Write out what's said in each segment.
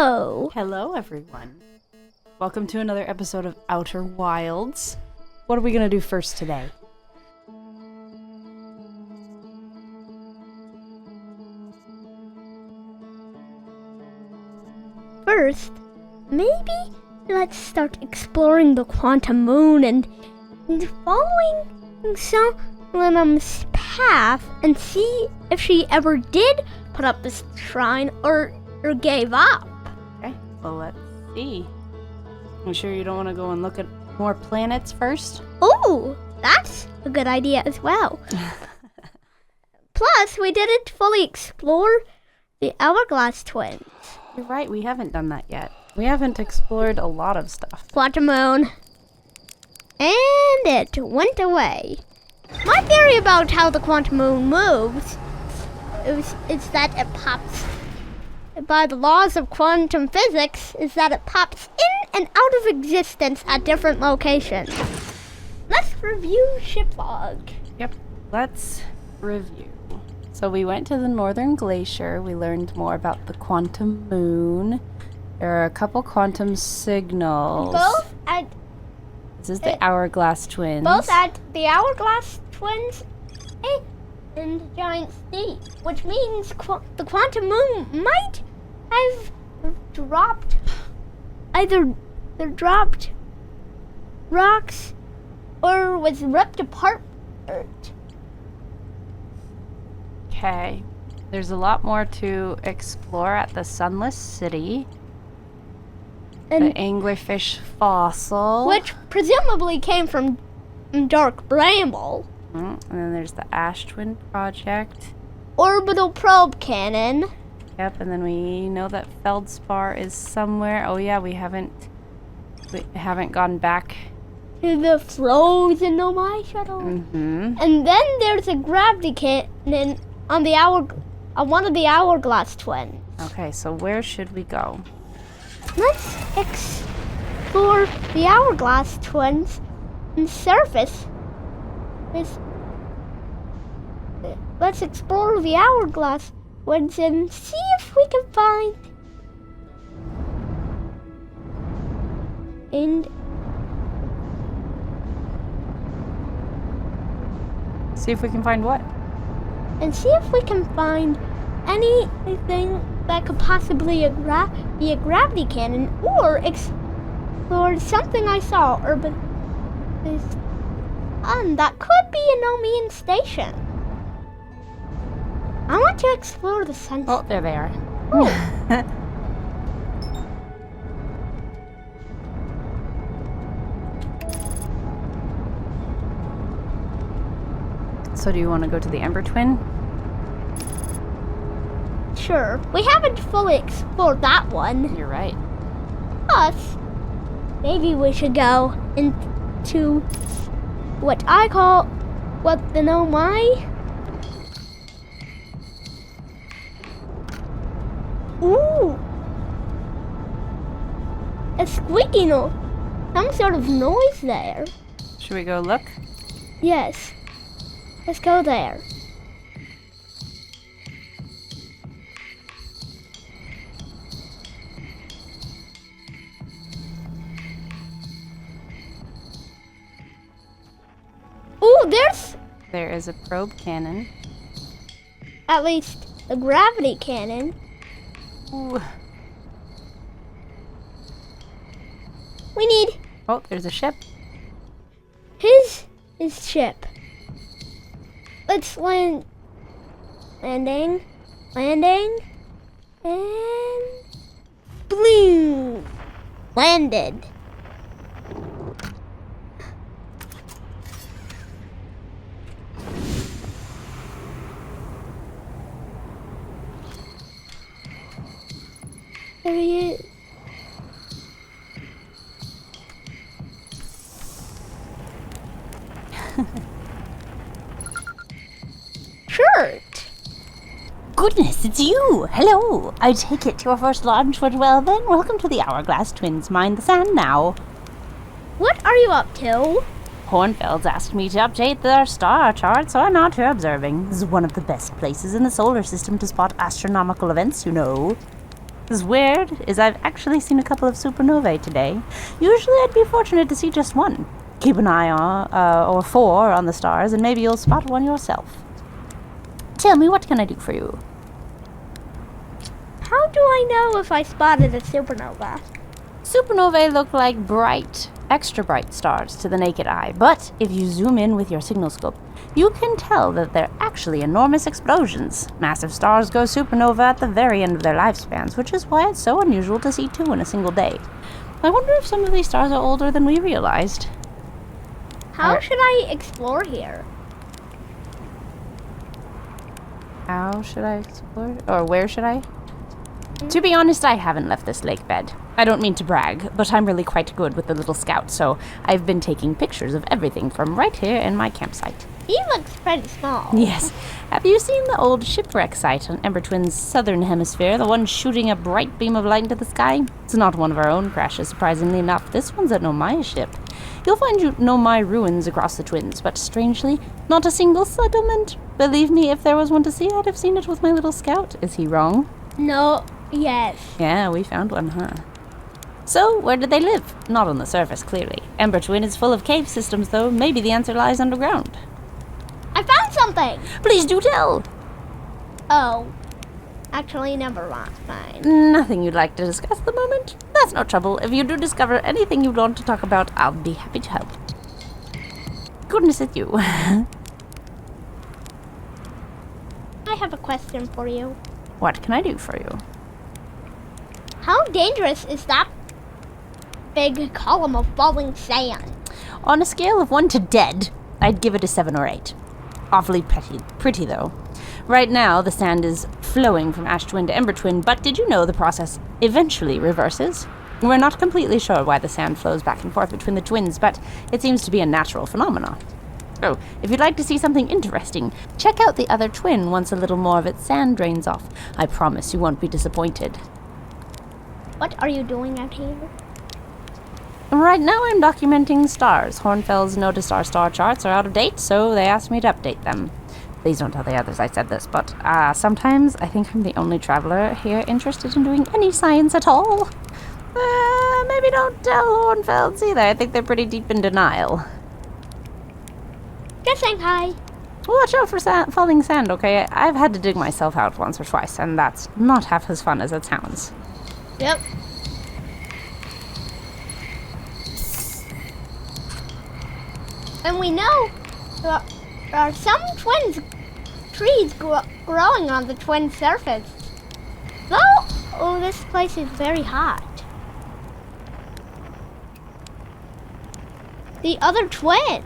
Hello! Hello, everyone. Welcome to another episode of Outer Wilds. What are we going to do first today? First, maybe let's start exploring the quantum moon and following Solemn's path and see if she ever did put up this shrine or gave up. Okay, well, let's see. You sure you don't want to go and look at more planets first? Oh, that's a good idea as well. Plus, we didn't fully explore the Hourglass Twins. You're right, we haven't done that yet. We haven't explored a lot of stuff. Quantum moon. And it went away. My theory about how the quantum moon moves is that it pops, by the laws of quantum physics, is that it pops in and out of existence at different locations. Let's review ship log. Yep, let's review. So we went to the Northern Glacier. We learned more about the quantum moon. There are a couple quantum signals. Both at This is the Hourglass Twins. both at the Hourglass Twins and Giant Sea, which means the quantum moon might have dropped dropped rocks or was ripped apart. Okay. There's a lot more to explore at the Sunless City. And The anglerfish fossil. which presumably came from Dark Bramble. And then there's the Ash Twin Project. Orbital probe cannon. Yep, and then we know that Feldspar is somewhere. Oh yeah, we haven't gone back. To the frozen Nomai shuttle. Mm-hmm. And then there's a gravity cannon on one of the Hourglass Twins. Okay, so where should we go? Let's explore the Hourglass Twins and surface. Let's explore the Hourglass Twins and see if we can find. See if we can find what? And see if we can find anything that could possibly be a gravity cannon or explore something I saw that could be a Nomian station. I want to explore the sunset. Oh, there they are. So do you want to go to the Ember Twin? Sure, we haven't fully explored that one. You're right. Plus, maybe we should go into what the Nomai. Ooh, a squeaky noise, some sort of noise there. Should we go look? Yes, let's go there. Ooh, There is a probe cannon. at least a gravity cannon. Ooh. We need Oh, there's a ship. his ship. Let's landing, and boom, landed. There he is. Shirt. Goodness, it's you! Hello! I take it your first launch went well then? Welcome to the Hourglass Twins. Mind the sand now. What are you up to? Hornfeld's asked me to update their star chart, so I'm out here observing. This is one of the best places in the solar system to spot astronomical events, you know. What's weird is I've actually seen a couple of supernovae today. Usually I'd be fortunate to see just one. Keep an eye on, or 4 on the stars, and maybe you'll spot one yourself. Tell me, what can I do for you? How do I know if I spotted a supernova? Supernovae look like bright, extra bright stars to the naked eye, but if you zoom in with your signal scope, you can tell that they're actually enormous explosions. Massive stars go supernova at the very end of their lifespans, which is why it's so unusual to see 2 in a single day. I wonder if some of these stars are older than we realized. How should I explore here? How should I explore? Or where should I? To be honest, I haven't left this lake bed. I don't mean to brag, but I'm really quite good with the little scout, so I've been taking pictures of everything from right here in my campsite. He looks pretty small. Yes. Have you seen the old shipwreck site on Ember Twin's southern hemisphere, the one shooting a bright beam of light into the sky? It's not one of our own crashes, surprisingly enough. This one's a Nomai ship. You'll find Nomai ruins across the Twins, but strangely, not a single settlement. Believe me, if there was one to see, I'd have seen it with my little scout. Is he wrong? No, yes. Yeah, we found one, huh? So, where did they live? Not on the surface, clearly. Ember Twin is full of cave systems, though. Maybe the answer lies underground. I found something! Please do tell! Oh. Actually, never mind. Nothing you'd like to discuss at the moment? That's no trouble. If you do discover anything you want to talk about, I'll be happy to help. Goodness it's you. I have a question for you. What can I do for you? How dangerous is that big column of falling sand? On a scale of 1 to dead, I'd give it a 7 or 8. Awfully pretty though. Right now, the sand is flowing from Ash Twin to Ember Twin, but did you know the process eventually reverses? We're not completely sure why the sand flows back and forth between the twins, but it seems to be a natural phenomenon. Oh, if you'd like to see something interesting, check out the other twin once a little more of its sand drains off. I promise you won't be disappointed. What are you doing out here? Right now I'm documenting stars. Hornfell's noticed our star charts are out of date, so they asked me to update them. Please don't tell the others I said this, but sometimes I think I'm the only traveler here interested in doing any science at all. Maybe don't tell Hornfelds either. I think they're pretty deep in denial. Just saying hi. Watch out for falling sand, okay? I've had to dig myself out once or twice, and that's not half as fun as it sounds. Yep. And we know there are some trees growing on the twin surface. Though, this place is very hot. The other twin.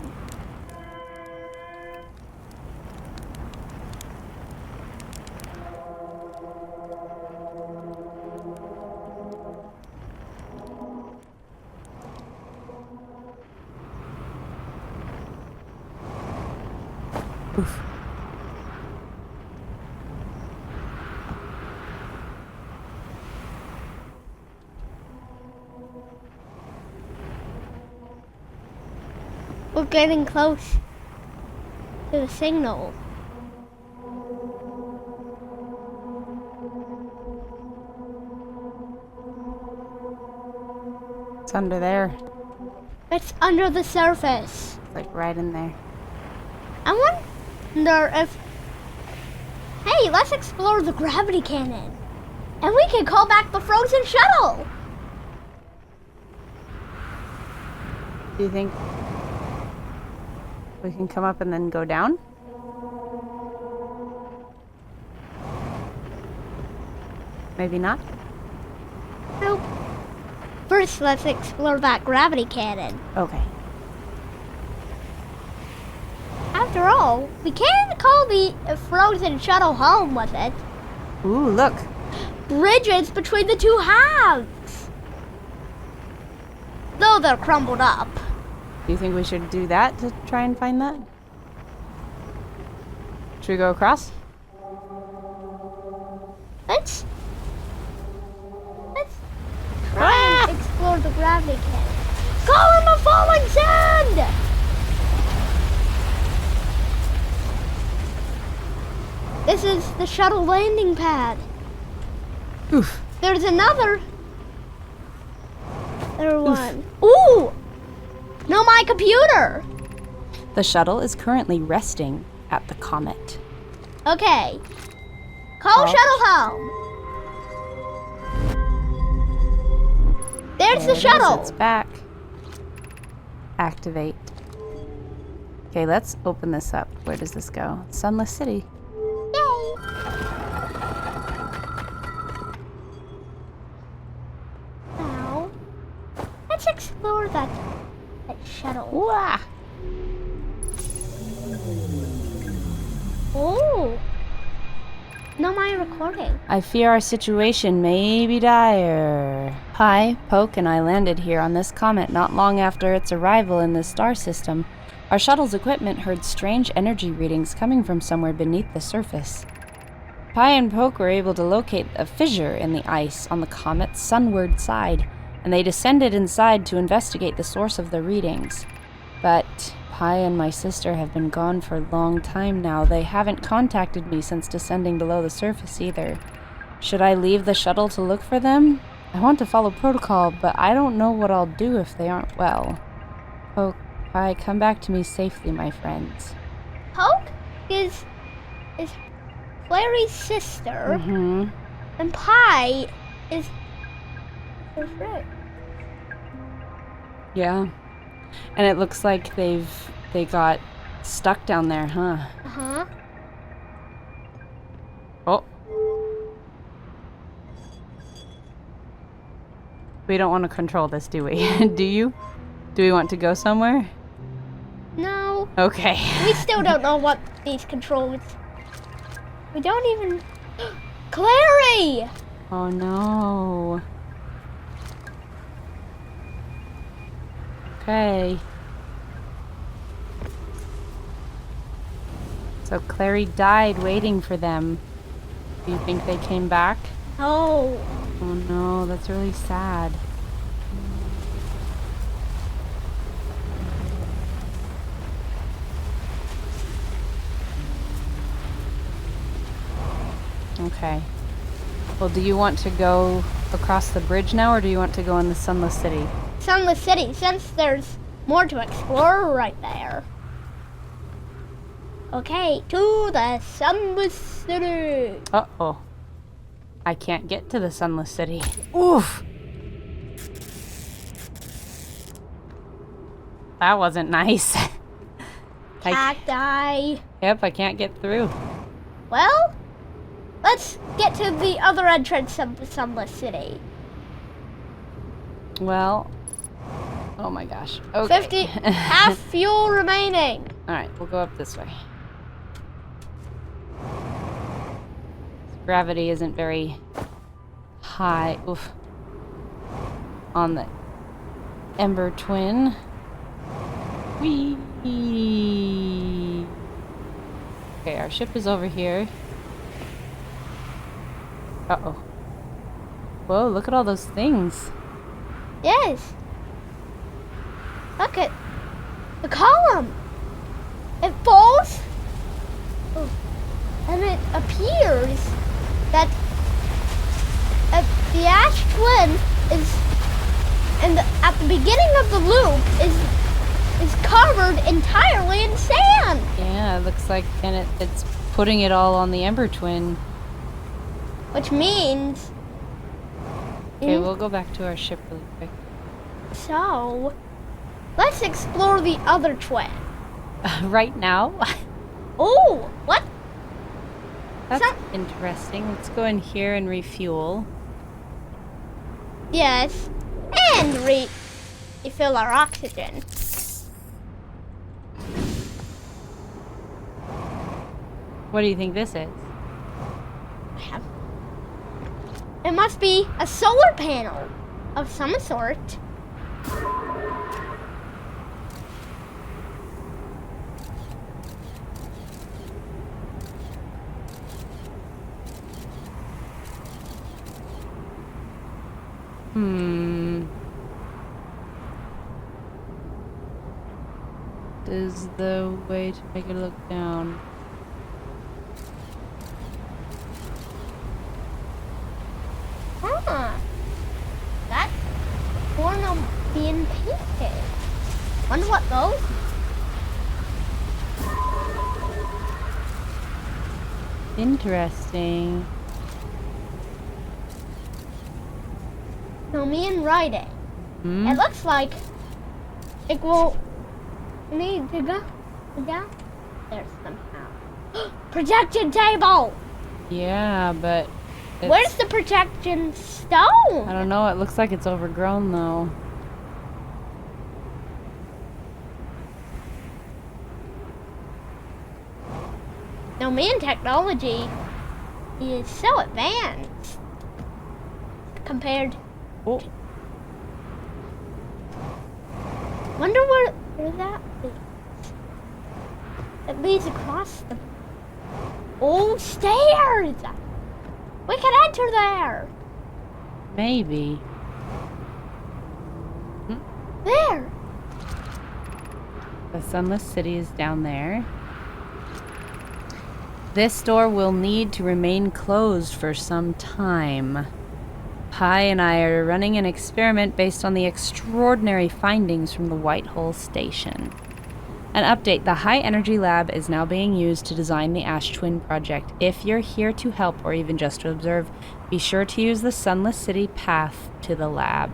Oof. We're getting close to the signal. It's under there. It's under the surface. It's like right in there. I wonder if... Hey, let's explore the gravity cannon. And we can call back the frozen shuttle. Do you think we can come up and then go down? Maybe not? Nope. First, let's explore that gravity cannon. Okay. After all, we can call the frozen shuttle home with it. Ooh, look. Bridges between the two halves. Though they're crumbled up. Do you think we should do that to try and find that? Should we go across? Let's try and explore the gravity cannon. Column of falling sand! This is the shuttle landing pad. Oof. there's another one. Ooh! No, my computer! The shuttle is currently resting at the comet. Okay. Call shuttle home. There's There the it shuttle. is, it's back. Activate. Okay, let's open this up. Where does this go? Sunless City. Yay. Now, let's explore that shuttle. Wah! Oh. No, my recording. I fear our situation may be dire. Pi, Poke, and I landed here on this comet not long after its arrival in this star system. Our shuttle's equipment heard strange energy readings coming from somewhere beneath the surface. Pi and Poke were able to locate a fissure in the ice on the comet's sunward side, and they descended inside to investigate the source of the readings. But Pi and my sister have been gone for a long time now. They haven't contacted me since descending below the surface either. Should I leave the shuttle to look for them? I want to follow protocol, but I don't know what I'll do if they aren't well. Poke, Pi, come back to me safely, my friends. Poke is Clary's sister, and Pi is her friend. Yeah. And it looks like they got stuck down there, huh? Uh-huh. Oh. We don't want to control this, do we? Do you? Do we want to go somewhere? No. Okay. We still don't know what these controls. We don't even. Clary! Oh no. Okay. So Clary died waiting for them. Do you think they came back? Oh. Oh no, that's really sad. Okay. Well, do you want to go across the bridge now, or do you want to go in the Sunless City? Sunless City, since there's more to explore right there. Okay, to the Sunless City. Uh-oh. I can't get to the Sunless City. Oof! That wasn't nice. Cacti. Yep, I can't get through. Well, let's get to the other entrance of the Sunless City. Well, oh my gosh. Okay. 50, half fuel remaining. Alright, we'll go up this way. Gravity isn't very high. Oof. On the Ember Twin. Whee! Okay, our ship is over here. Uh-oh. Whoa, look at all those things. Yes. Look at the column. It falls. Oh. And it appears that the Ash Twin is, at the beginning of the loop, is covered entirely in sand. Yeah, it looks like, and it's putting it all on the Ember Twin. Which means... Okay, we'll go back to our ship really quick. So, let's explore the other twin. Right now? Oh, what? That's interesting. Let's go in here and refuel. Yes. And refill our oxygen. What do you think this is? It must be a solar panel of some sort. Is the way to make it look down. Huh. is what goes. Interesting. No, me and writing. Hmm? It looks like it will need to go down there somehow. Projection table! Yeah, but... Where's the projection stone? I don't know. It looks like it's overgrown, though. No, man, technology is so advanced compared. Oh. Wonder where that leads. It leads across the old stairs. We can enter there. Maybe. There. The Sunless City is down there. This door will need to remain closed for some time. Pi and I are running an experiment based on the extraordinary findings from the White Hole Station. An update, the High Energy Lab is now being used to design the Ash Twin project. If you're here to help or even just to observe, be sure to use the Sunless City path to the lab.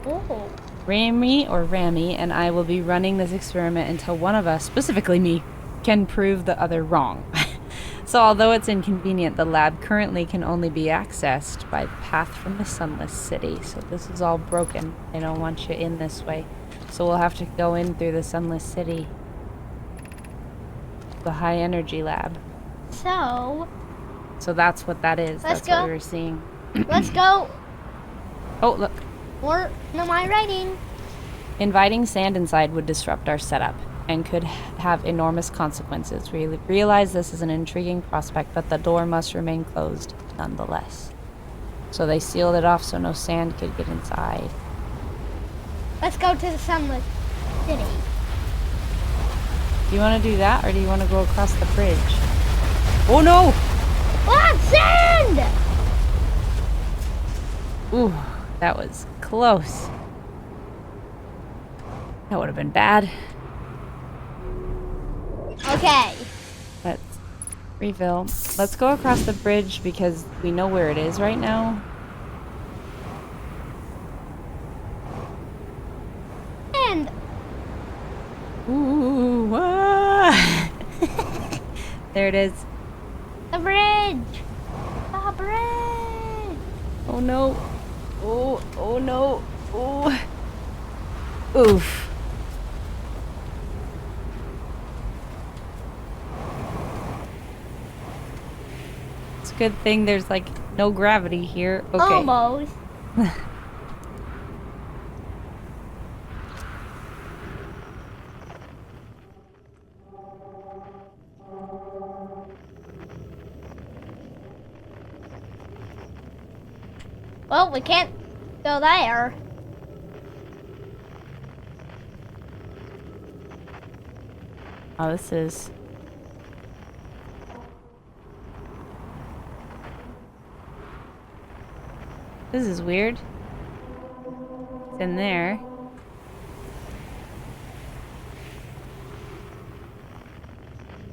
Oh. Rami and I will be running this experiment until one of us, specifically me, can prove the other wrong. So although it's inconvenient, the lab currently can only be accessed by the path from the Sunless City. So this is all broken. They don't want you in this way. So we'll have to go in through the Sunless City. The High Energy Lab. So that's what that is. Let's That's go. what we were seeing. let's go. Oh, look. Or no, my writing. Inviting sand inside would disrupt our setup and could have enormous consequences. We realize this is an intriguing prospect, but the door must remain closed nonetheless. So they sealed it off so no sand could get inside. Let's go to the Sunless City. Do you want to do that, or do you want to go across the bridge? Oh no! Ah, sand! Ooh, that was close. That would have been bad. Okay. Let's refill. Let's go across the bridge because we know where it is right now. And Ooh, ah. There it is. the bridge. The bridge. Oh no. Oh no. Oh. Oof. It's a good thing there's like no gravity here. Okay. Almost. Well, we can't go there. Oh, this is... This is weird. It's in there.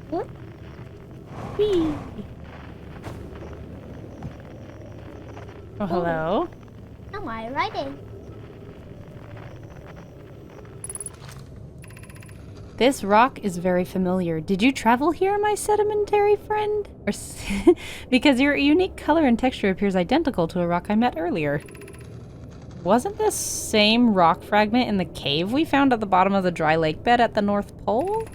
What? Whee. Oh, hello. Am I writing? This rock is very familiar. Did you travel here, my sedimentary friend? Or because your unique color and texture appears identical to a rock I met earlier. Wasn't this same rock fragment in the cave we found at the bottom of the dry lake bed at the North Pole?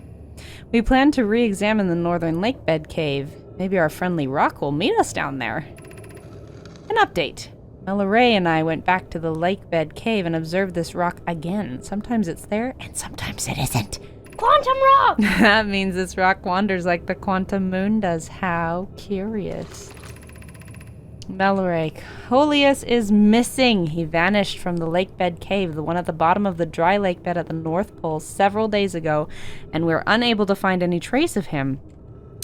We plan to re-examine the northern lake bed cave. Maybe our friendly rock will meet us down there. An update. Melore and I went back to the lake bed cave and observed this rock again. Sometimes it's there and sometimes it isn't. Quantum rock! That means this rock wanders like the quantum moon does. How curious. Melore, Coleus is missing. He vanished from the lake bed cave, the one at the bottom of the dry lake bed at the North Pole, several days ago, and we're unable to find any trace of him.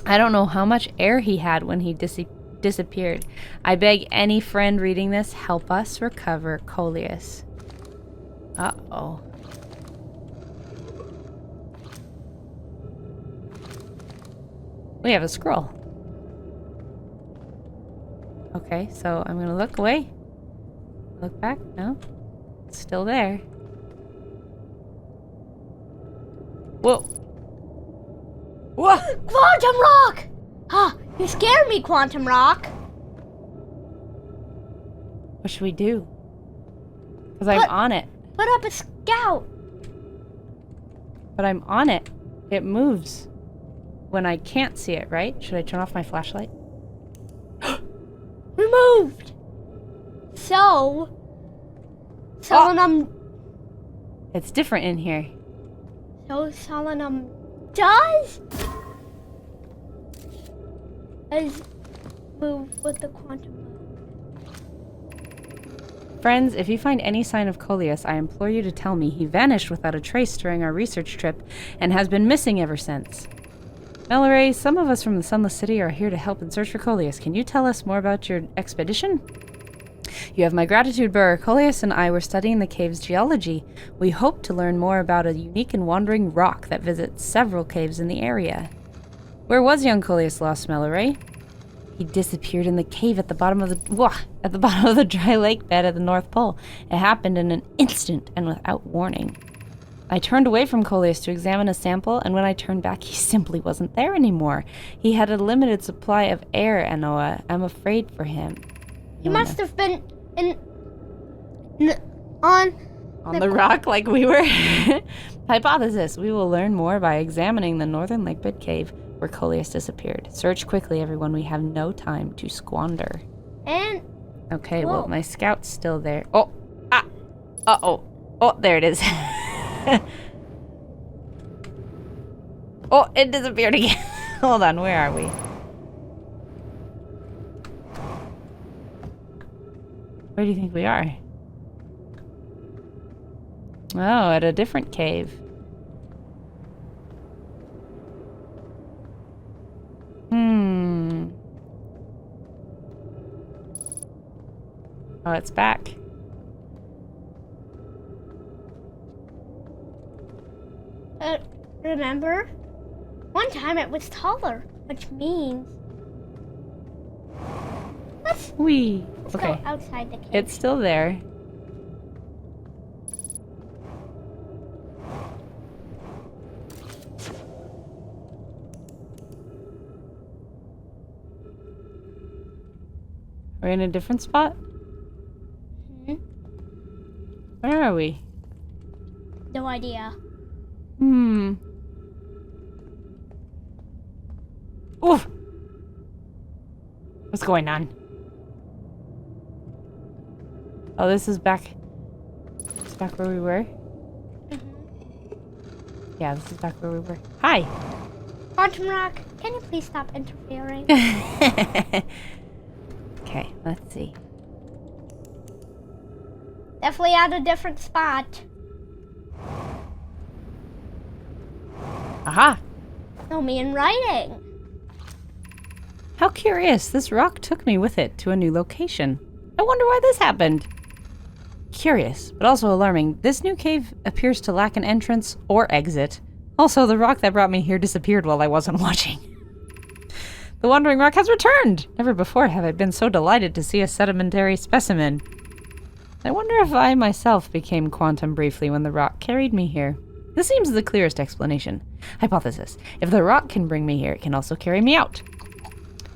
I don't know how much air he had when he disappeared. I beg any friend reading this, help us recover Coleus. Uh-oh. We have a scroll. Okay, so I'm gonna look away. Look back. No. It's still there. Whoa. Whoa! Quantum Rock! Ah, you scared me, Quantum Rock. What should we do? Because I'm on it. Put up a scout. But I'm on it. It moves when I can't see it, right? Should I turn off my flashlight? Removed. So, Solanum. It's different in here. So Solanum does as move with the quantum move. Friends, if you find any sign of Coleus, I implore you to tell me. He vanished without a trace during our research trip and has been missing ever since. Mallory, some of us from the Sunless City are here to help and search for Coleus. Can you tell us more about your expedition? You have my gratitude, Burr. Coleus and I were studying the cave's geology. We hope to learn more about a unique and wandering rock that visits several caves in the area. Where was young Coleus lost, Mallory? He disappeared in the cave at the bottom of the dry lake bed at the North Pole. It happened in an instant and without warning. I turned away from Coleus to examine a sample, and when I turned back, he simply wasn't there anymore. He had a limited supply of air, Anoa. I'm afraid for him. He must have been on the rock like we were. Hypothesis. We will learn more by examining the northern lake bed cave where Coleus disappeared. Search quickly, everyone. We have no time to squander. And okay, well, my scout's still there. Oh, uh-oh. Oh, there it is. Oh, it disappeared again. Hold on, where are we? Where do you think we are? Oh, at a different cave. Oh, it's back. Remember? One time it was taller, which means... Let's go outside the cave. It's still there. We're in a different spot? Mm-hmm. Where are we? No idea. Oof! What's going on? Oh, this is back. This is back where we were? Mm-hmm. Yeah, this is back where we were. Hi! Quantum Rock, can you please stop interfering? Okay, let's see. Definitely at a different spot. Aha! No, me in writing. How curious. This rock took me with it to a new location. I wonder why this happened. Curious, but also alarming. This new cave appears to lack an entrance or exit. Also, the rock that brought me here disappeared while I wasn't watching. The wandering rock has returned! Never before have I been so delighted to see a sedimentary specimen. I wonder if I myself became quantum briefly when the rock carried me here. This seems the clearest explanation. Hypothesis. If the rock can bring me here, it can also carry me out.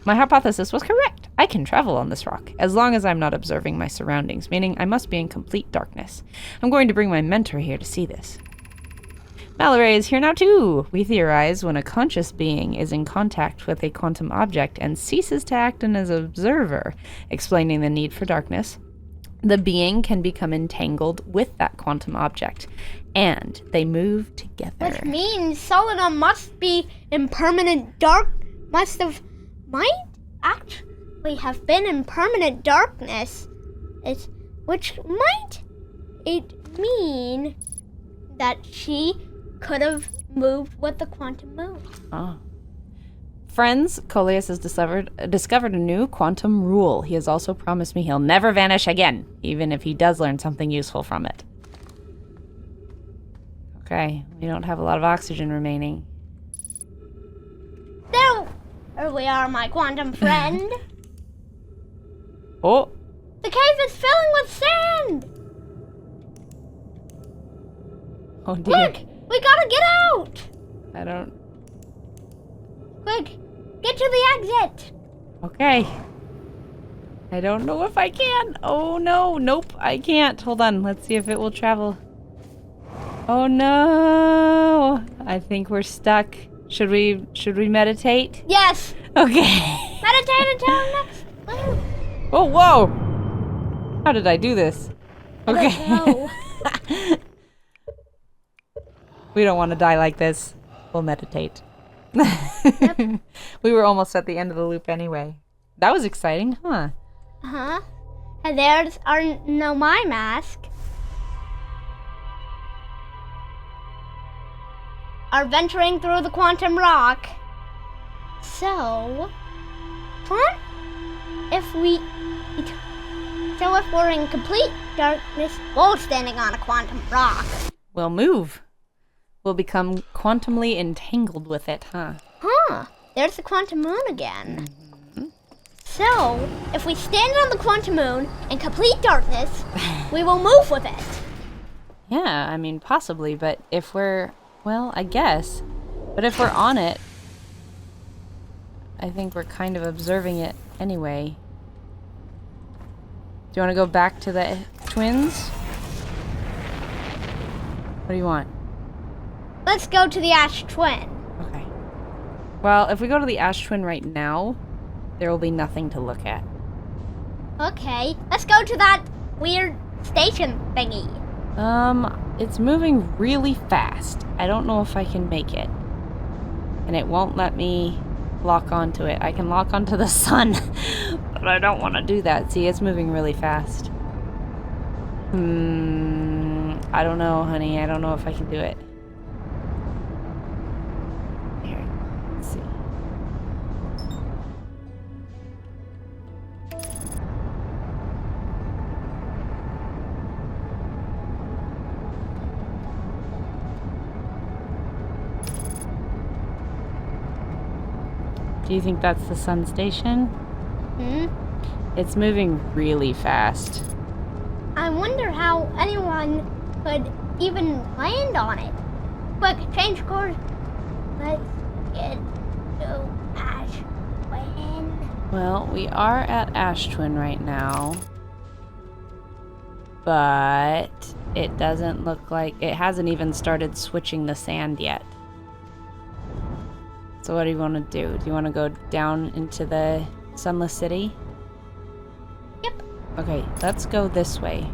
My hypothesis was correct. I can travel on this rock, as long as I'm not observing my surroundings, meaning I must be in complete darkness. I'm going to bring my mentor here to see this. Mallory is here now too. We theorize when a conscious being is in contact with a quantum object and ceases to act as an observer, explaining the need for darkness. The being can become entangled with that quantum object, and they move together. Which means Solana must be in permanent might actually have been in permanent darkness. Which might it mean that she could have moved with the quantum move. Oh. Friends, Coleus has discovered a new quantum rule. He has also promised me he'll never vanish again, even if he does learn something useful from it. Okay, we don't have a lot of oxygen remaining. There Here we are, my quantum friend. Oh, The cave is filling with sand. oh dear. Quick, we gotta get out. I don't. Quick, get to the exit. Okay. I don't know if I can. Oh no, nope, I can't. Hold on, let's see if it will travel. Oh no! I think we're stuck. Should we meditate? Yes. Okay. Meditate until next loop. Oh whoa! How did I do this? Okay. No. We don't want to die like this. We'll meditate. We were almost at the end of the loop anyway. That was exciting, huh? Uh-huh. And there's our No My mask. Are venturing through the quantum rock. So, if we're in complete darkness while standing on a quantum rock. We'll move. We'll become quantumly entangled with it, huh? Huh, there's the quantum moon again. So, if we stand on the quantum moon in complete darkness, we will move with it. Yeah, I mean, possibly, but if we're, well, I guess. But if we're on it, I think we're kind of observing it anyway. Do you want to go back to the twins? What do you want? Let's go to the Ash Twin. Okay. Well, if we go to the Ash Twin right now, there will be nothing to look at. Okay, let's go to that weird station thingy. It's moving really fast. I don't know if I can make it. And it won't let me lock onto it. I can lock onto the sun, but I don't want to do that. See, it's moving really fast. I don't know, honey. I don't know if I can do it. Here, let's see. Do you think that's the sun station? It's moving really fast. I wonder how anyone could even land on it. Quick, change course. Let's get to Ash Twin. Well, we are at Ash Twin right now. But it doesn't look like it hasn't even started switching the sand yet. So what do you want to do? Do you want to go down into the Sunless City? Yep. Okay, let's go this way.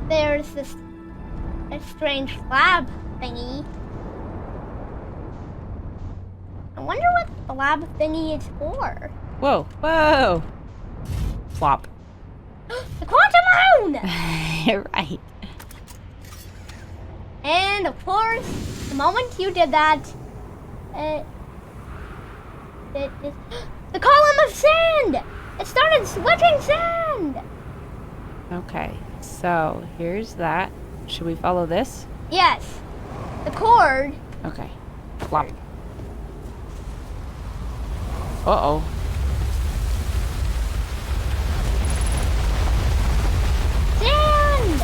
There's this strange lab thingy. I wonder what the lab thingy is for. Whoa, whoa! Flop. The quantum moon! You're right. And of course, the moment you did that, the column of sand! It started switching sand! Okay, so here's that. Should we follow this? Yes. The cord. Okay. Flop. Uh-oh. Sand!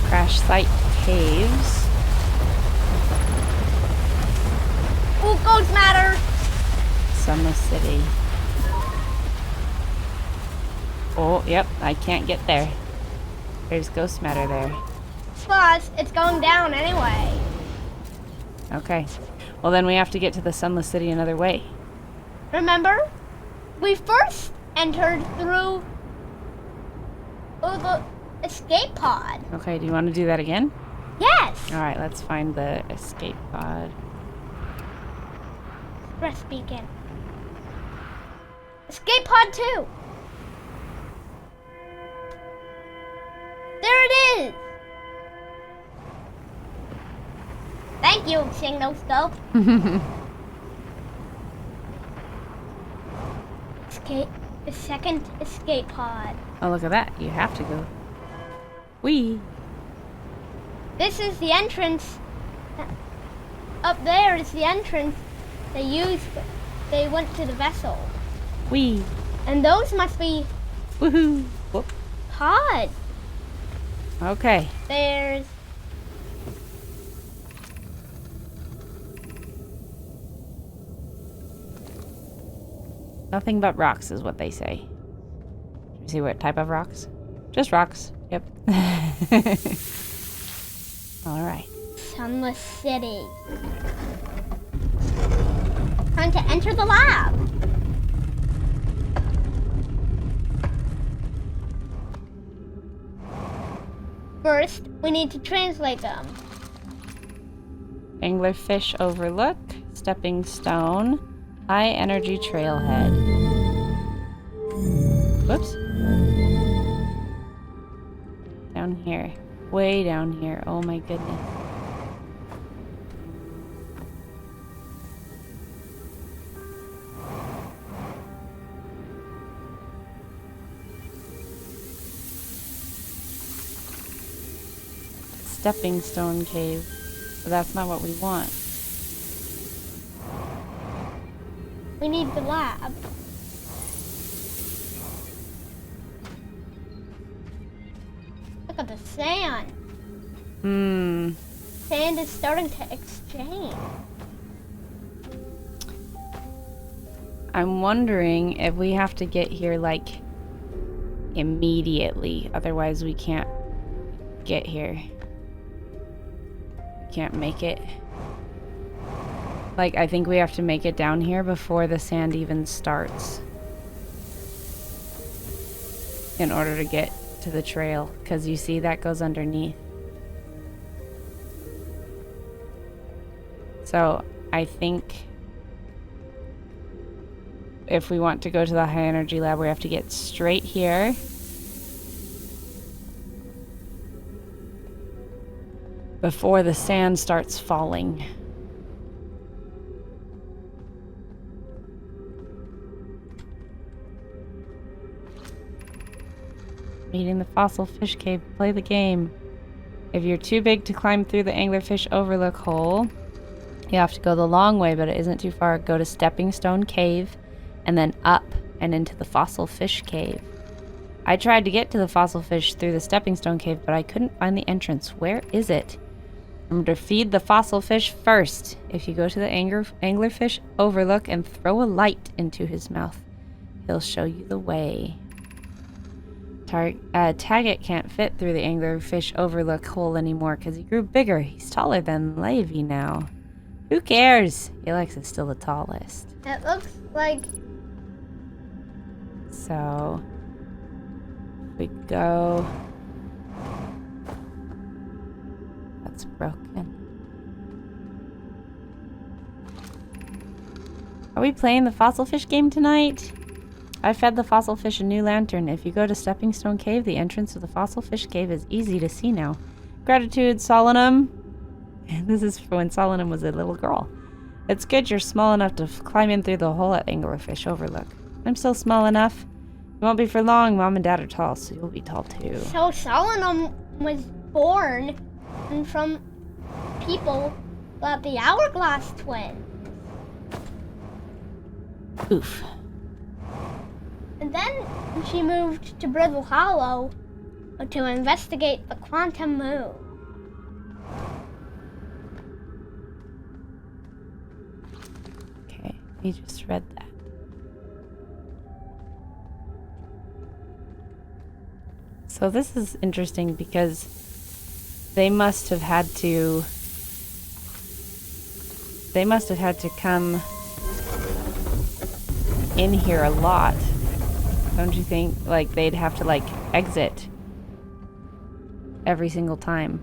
Crash site caves. Ooh, ghost matter! Sunless City. Oh, yep, I can't get there. There's ghost matter there. Plus, it's going down anyway. Okay. Well, then we have to get to the Sunless City another way. Remember? We first entered through the escape pod. Okay, do you want to do that again? Yes! All right, let's find the escape pod. Press beacon. Escape pod 2. There it is! Thank you, Signalscope. The second escape pod. Oh, look at that. You have to go. Whee! This is the entrance up there is the entrance they used. They went to the vessel. Wee. And those must be Woohoo. Whoop. pods. Okay. There's... Nothing but rocks is what they say. You see what type of rocks? Just rocks. Yep. All right. Sunless City. Time to enter the lab. First, we need to translate them. Anglerfish Overlook, Stepping Stone, High Energy Trailhead. Whoops. Down here. Way down here. Oh my goodness. Stepping Stone Cave. But that's not what we want. We need the lab. Look at the sand. Sand is starting to exchange. I'm wondering if we have to get here, like, immediately. Otherwise, we can't get here. Can't make it. Like, I think we have to make it down here before the sand even starts. In order to get to the trail. Because you see, that goes underneath. So, I think if we want to go to the high energy lab, we have to get straight here. Before the sand starts falling. Meeting the fossil fish cave. Play the game. If you're too big to climb through the anglerfish overlook hole, you have to go the long way, but it isn't too far. Go to Stepping Stone Cave, and then up and into the fossil fish cave. I tried to get to the fossil fish through the Stepping Stone Cave, but I couldn't find the entrance. Where is it? Remember to feed the fossil fish first. If you go to the anglerfish overlook and throw a light into his mouth, he'll show you the way. Taggart can't fit through the anglerfish overlook hole anymore because he grew bigger. He's taller than Levy now. Who cares? Alex is still the tallest. It looks like... So... we go... That's broken. Are we playing the fossil fish game tonight? I fed the fossil fish a new lantern. If you go to Stepping Stone Cave, the entrance to the fossil fish cave is easy to see now. Gratitude, Solanum. This is for when Solanum was a little girl. It's good you're small enough to climb in through the hole at Anglerfish Overlook. I'm still small enough. It won't be for long. Mom and Dad are tall, so you'll be tall too. So Solanum was born from people about the Hourglass twin. Oof. And then she moved to Brittle Hollow to investigate the quantum moon. Okay, we just read that. So this is interesting because they must have had to come in here a lot. Don't you think? Like, they'd have to, like, exit every single time.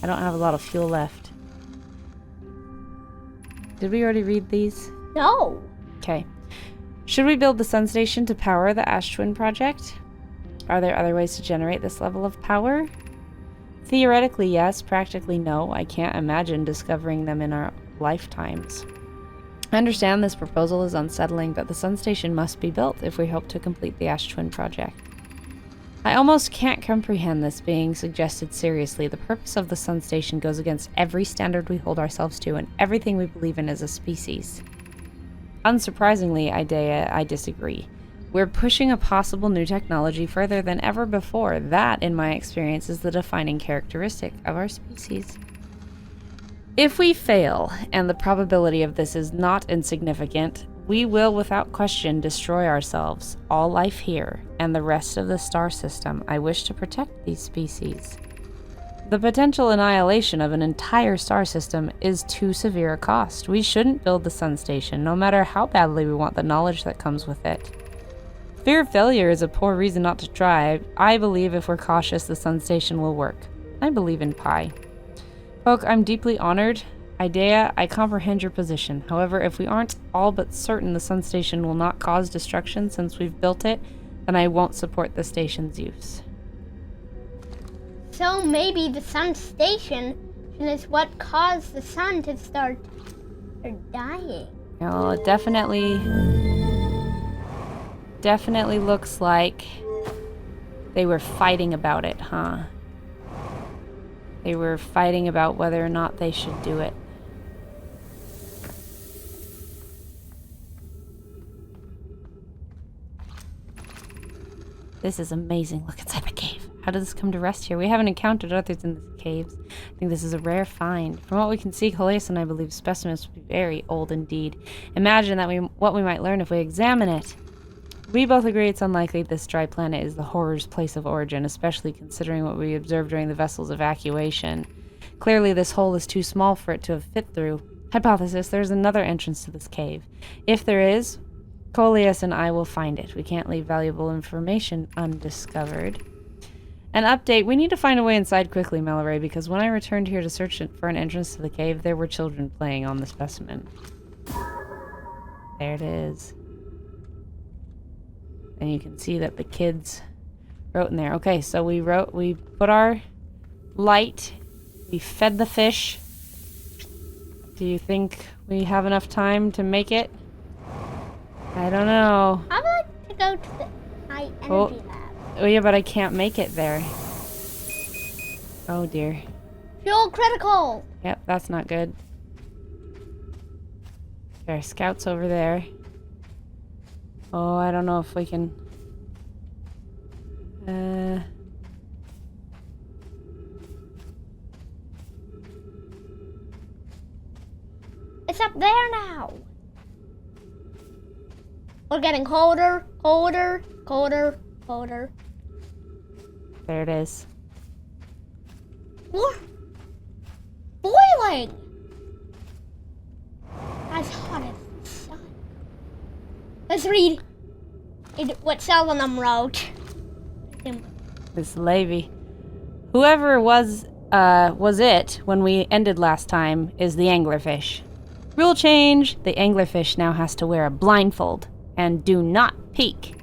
I don't have a lot of fuel left. Did we already read these? No. Okay. Should we build the sun station to power the Ash Twin project? Are there other ways to generate this level of power? Theoretically, yes. Practically, no. I can't imagine discovering them in our lifetimes. I understand this proposal is unsettling, but the sun station must be built if we hope to complete the Ash Twin project. I almost can't comprehend this being suggested seriously. The purpose of the Sun Station goes against every standard we hold ourselves to and everything we believe in as a species. Unsurprisingly, Idea, I disagree. We're pushing a possible new technology further than ever before. That, in my experience, is the defining characteristic of our species. If we fail, and the probability of this is not insignificant, we will without question destroy ourselves, all life here, and the rest of the star system. I wish to protect these species. The potential annihilation of an entire star system is too severe a cost. We shouldn't build the Sun Station, no matter how badly we want the knowledge that comes with it. Fear of failure is a poor reason not to try. I believe if we're cautious, the Sun Station will work. I believe in Pi. Poke, I'm deeply honored. Idea, I comprehend your position. However, if we aren't all but certain the Sun Station will not cause destruction since we've built it, then I won't support the station's use. So maybe the Sun Station is what caused the sun to start dying. Well, it definitely looks like they were fighting about it, huh? They were fighting about whether or not they should do it. This is amazing. Look inside the cave. How did this come to rest here? We haven't encountered others in the caves. I think this is a rare find. From what we can see, Coleus and I believe specimens would be very old indeed. Imagine what we might learn if we examine it. We both agree it's unlikely this dry planet is the horror's place of origin, especially considering what we observed during the vessel's evacuation. Clearly, this hole is too small for it to have fit through. Hypothesis, there's another entrance to this cave. If there is, Coleus and I will find it. We can't leave valuable information undiscovered. An update, we need to find a way inside quickly, Mallory, because when I returned here to search for an entrance to the cave, there were children playing on the specimen. There it is. And you can see that the kids wrote in there. Okay, so we put our light, we fed the fish. Do you think we have enough time to make it? I don't know. I would like to go to the high energy lab. Oh yeah, but I can't make it there. Oh dear. Fuel critical! Yep, that's not good. There are scouts over there. Oh, I don't know if we can... It's up there now. We're getting colder, colder, colder, colder. There it is. We're boiling! As hot as the sun. Let's read what Solomon wrote. This Levy. Whoever was it when we ended last time is the anglerfish. Rule change. The anglerfish now has to wear a blindfold and do not peek.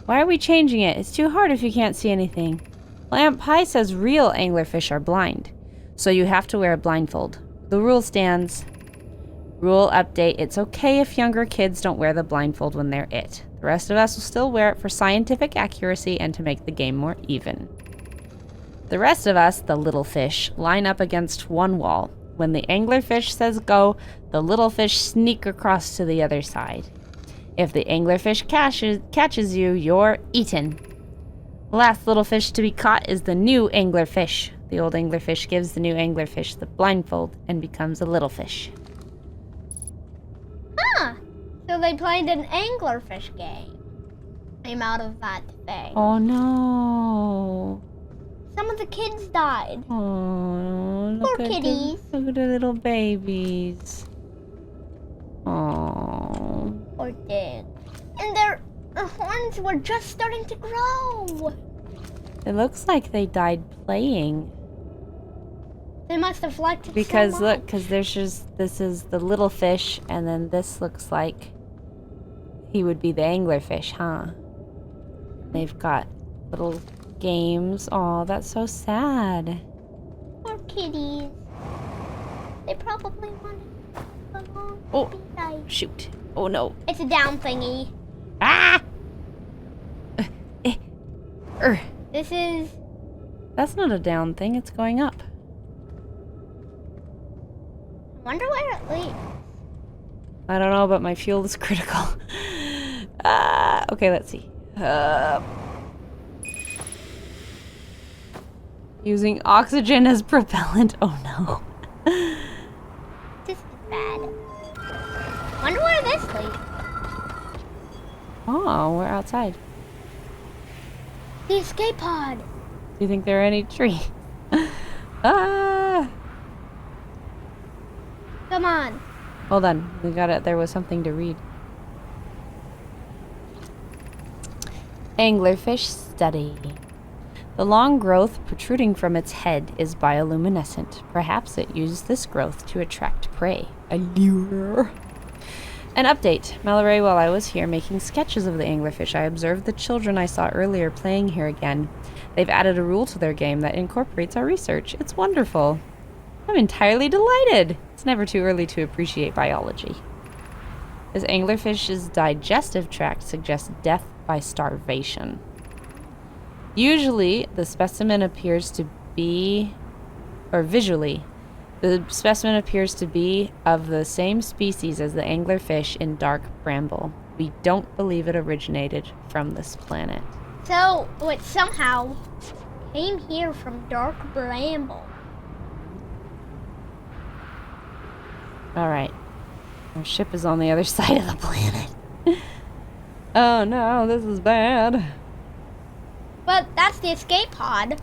Why are we changing it? It's too hard if you can't see anything. Well, Aunt Pie says real anglerfish are blind, so you have to wear a blindfold. The rule stands. Rule update. It's okay if younger kids don't wear the blindfold when they're it. The rest of us will still wear it for scientific accuracy and to make the game more even. The rest of us, the little fish, line up against one wall. When the anglerfish says go, the little fish sneak across to the other side. If the anglerfish catches you, you're eaten. The last little fish to be caught is the new anglerfish. The old anglerfish gives the new anglerfish the blindfold and becomes a little fish. Huh. So they played an anglerfish game. I'm out of that thing. Oh no. Some of the kids died. Oh, Poor kitties. Look at the little babies. Oh. Poor thing. And their horns were just starting to grow. It looks like they died playing. They must have liked it Because so look, much. because there's just, this is the little fish, and then this looks like he would be the anglerfish, huh? They've got little games. Oh, that's so sad. Poor kitties. They probably wanted a long Oh, life. shoot. Oh no. It's a down thingy. Ah! This is... That's not a down thing, it's going up. I wonder where it leads. I don't know, but my fuel is critical. Okay, let's see. Using oxygen as propellant. Oh no. This is bad. Wonder where this leads. Oh, we're outside. The escape pod. Do you think there are any trees? Ah! Come on. Hold on, we got it. There was something to read. Anglerfish study. The long growth protruding from its head is bioluminescent. Perhaps it used this growth to attract prey. A lure. An update. Mallory, while I was here making sketches of the anglerfish, I observed the children I saw earlier playing here again. They've added a rule to their game that incorporates our research. It's wonderful. I'm entirely delighted. It's never too early to appreciate biology. This anglerfish's digestive tract suggests death by starvation. Usually, the specimen appears to be, or visually, the specimen appears to be of the same species as the anglerfish in dark bramble. We don't believe it originated from this planet. So, it somehow came here from dark bramble. Alright. Our ship is on the other side of the planet. Oh no, this is bad. But that's the escape pod.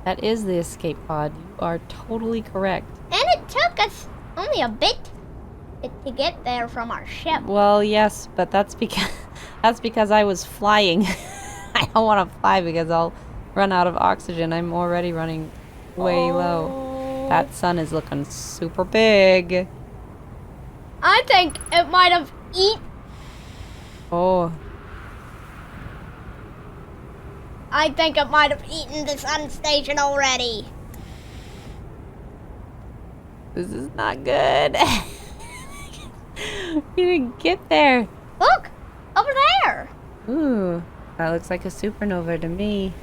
That is the escape pod. You are totally correct. And it took us only a bit to get there from our ship. Well, yes, but that's because I was flying. I don't want to fly because I'll run out of oxygen. I'm already running way low. That sun is looking super big. I think it might have Oh. I think it might have eaten the sun station already. This is not good. We didn't get there. Look! Over there! Ooh, that looks like a supernova to me.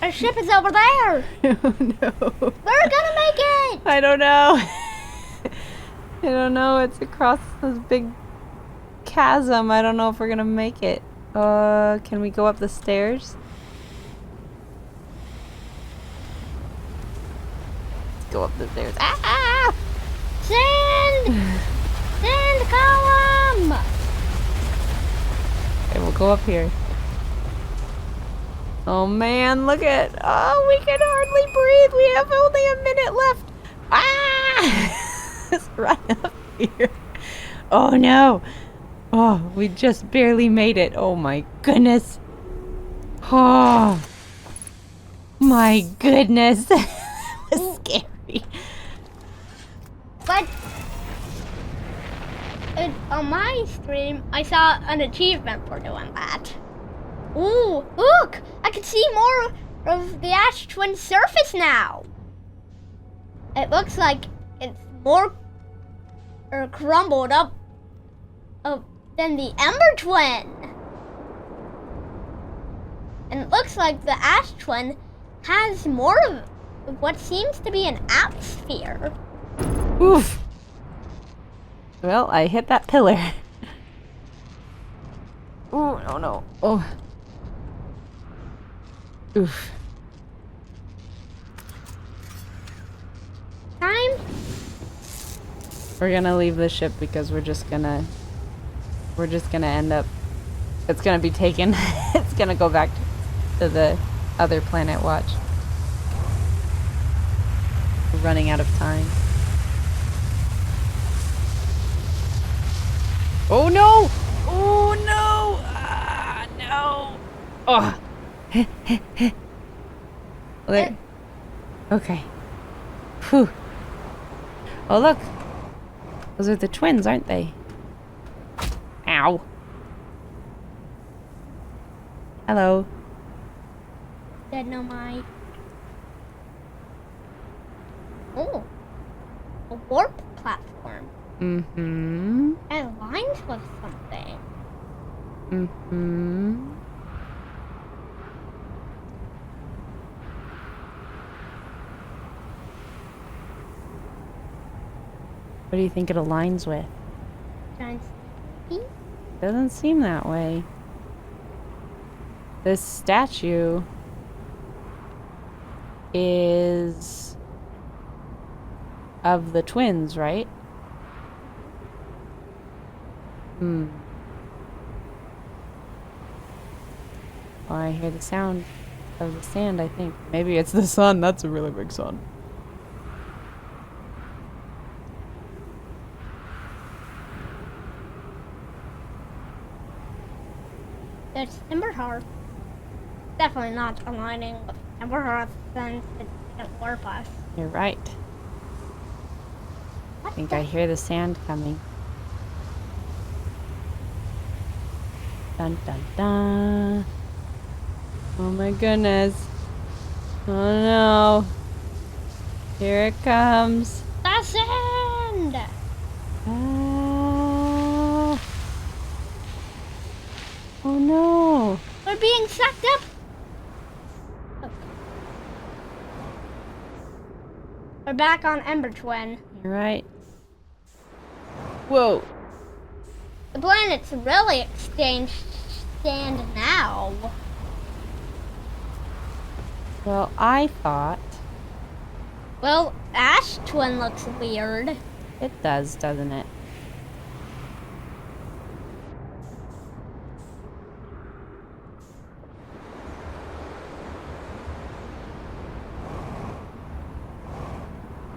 Our ship is over there! Oh no. We're gonna make it! I don't know. I don't know. It's across this big chasm. I don't know if we're gonna make it. Can we go up the stairs? Let's go up the stairs. Ah! Send! Send column! Okay, we'll go up here. Oh man, look at... Oh, we can hardly breathe. We have only a minute left. Ah! Let's run up here. Oh no. Oh, we just barely made it. Oh my goodness. Oh. My goodness. That was scary. But on my stream, I saw an achievement for doing that. Ooh, look! I can see more of the Ash Twin surface now. It looks like it's more crumbled up than the Ember Twin. And it looks like the Ash Twin has more of what seems to be an atmosphere. Oof. Well, I hit that pillar. Oh, no, no. Oh. Oof. Time? We're gonna leave the ship because we're just gonna end up, it's gonna be taken. It's gonna go back to the other planet watch. We're running out of time. Oh no! Oh no! Ah, no! Oh! There. Okay. Whew. Oh look! Those are the twins, aren't they? Ow. Hello. Dynamite. Oh. A warp platform. Mm-hmm. It aligns with something. Mm-hmm. What do you think it aligns with? Giant snake? Doesn't seem that way. This statue is of the twins, right? Hmm. Oh, I hear the sound of the sand, I think. Maybe it's the sun. That's a really big sun. There's Ember Hearth. Definitely not aligning with Ember Hearth since it didn't warp us. You're right. I think I hear the sand coming. Dun dun dun. Oh my goodness. Oh no. Here it comes. The sand! Ah. Oh no. We're being sucked up! Okay. We're back on Ember Twin. You're right. Whoa. The planets really exchanged sand now. Well, I thought Well, Ash Twin looks weird. it does, doesn't it?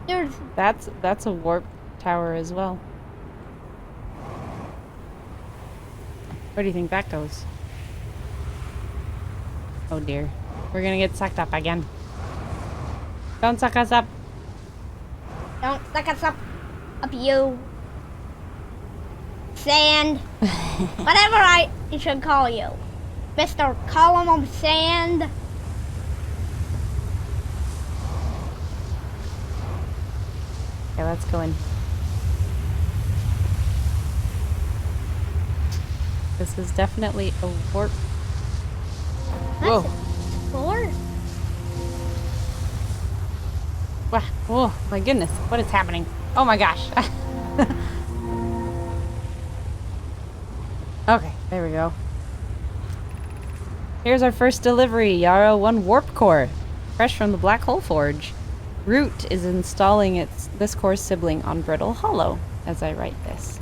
There's That's a warp tower as well. Where do you think that goes? Oh dear. We're gonna get sucked up again. Don't suck us up. Don't suck us up you. Sand. Whatever I should call you. Mr. Column of Sand. Okay, let's go in. This is definitely a warp. Whoa. Four. Wah. Oh my goodness. What is happening? Oh my gosh. Okay, there we go. Here's our first delivery, Yarrow 1 warp core. Fresh from the Black Hole Forge. Root is installing this core's sibling on Brittle Hollow as I write this.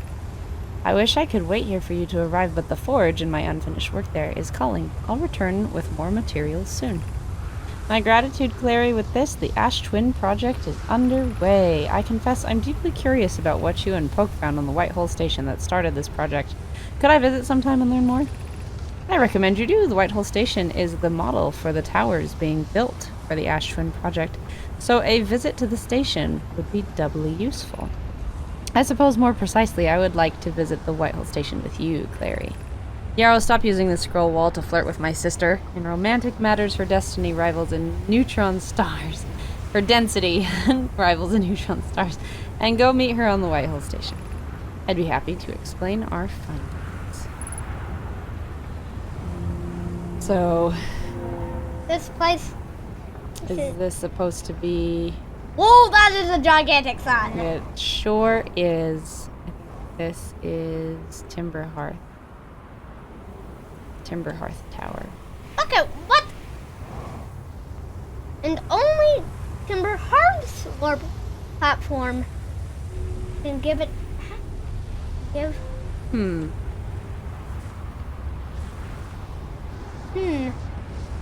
I wish I could wait here for you to arrive, but the forge and my unfinished work there is calling. I'll return with more materials soon. My gratitude, Clary, with this, the Ash Twin project is underway. I confess I'm deeply curious about what you and Poke found on the White Hole Station that started this project. Could I visit sometime and learn more? I recommend you do. The White Hole Station is the model for the towers being built for the Ash Twin project, so a visit to the station would be doubly useful. I suppose more precisely, I would like to visit the White Hole Station with you, Clary. Yarrow, stop using the scroll wall to flirt with my sister. In romantic matters, her destiny rivals in neutron stars. Her density rivals in neutron stars. And go meet her on the White Hole Station. I'd be happy to explain our findings. So, This place. is this supposed to be... Whoa, that is a gigantic sun. It sure is. I think this is Timber Hearth. Timber Hearth Tower. Look at what? And only Timber Hearth's warp platform can give it. Give.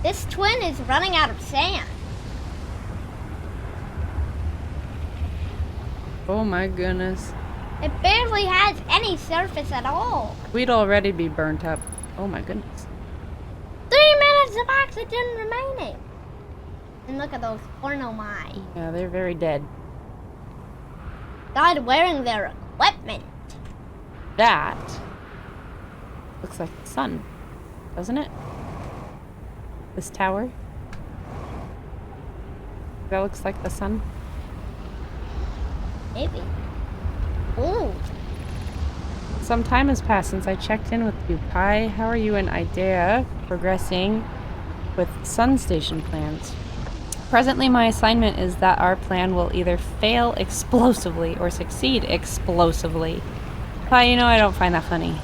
This twin is running out of sand. Oh my goodness. It barely has any surface at all. We'd already be burnt up. Oh my goodness. 3 minutes of oxygen remaining. And look at those ornomai. Yeah, they're very dead. Died wearing their equipment. That looks like the sun, doesn't it? This tower. That looks like the sun. Maybe. Ooh. Some time has passed since I checked in with you, Pi. How are you and Idea progressing with Sun Station plans? Presently, my assignment is that our plan will either fail explosively or succeed explosively. Pi, you know I don't find that funny.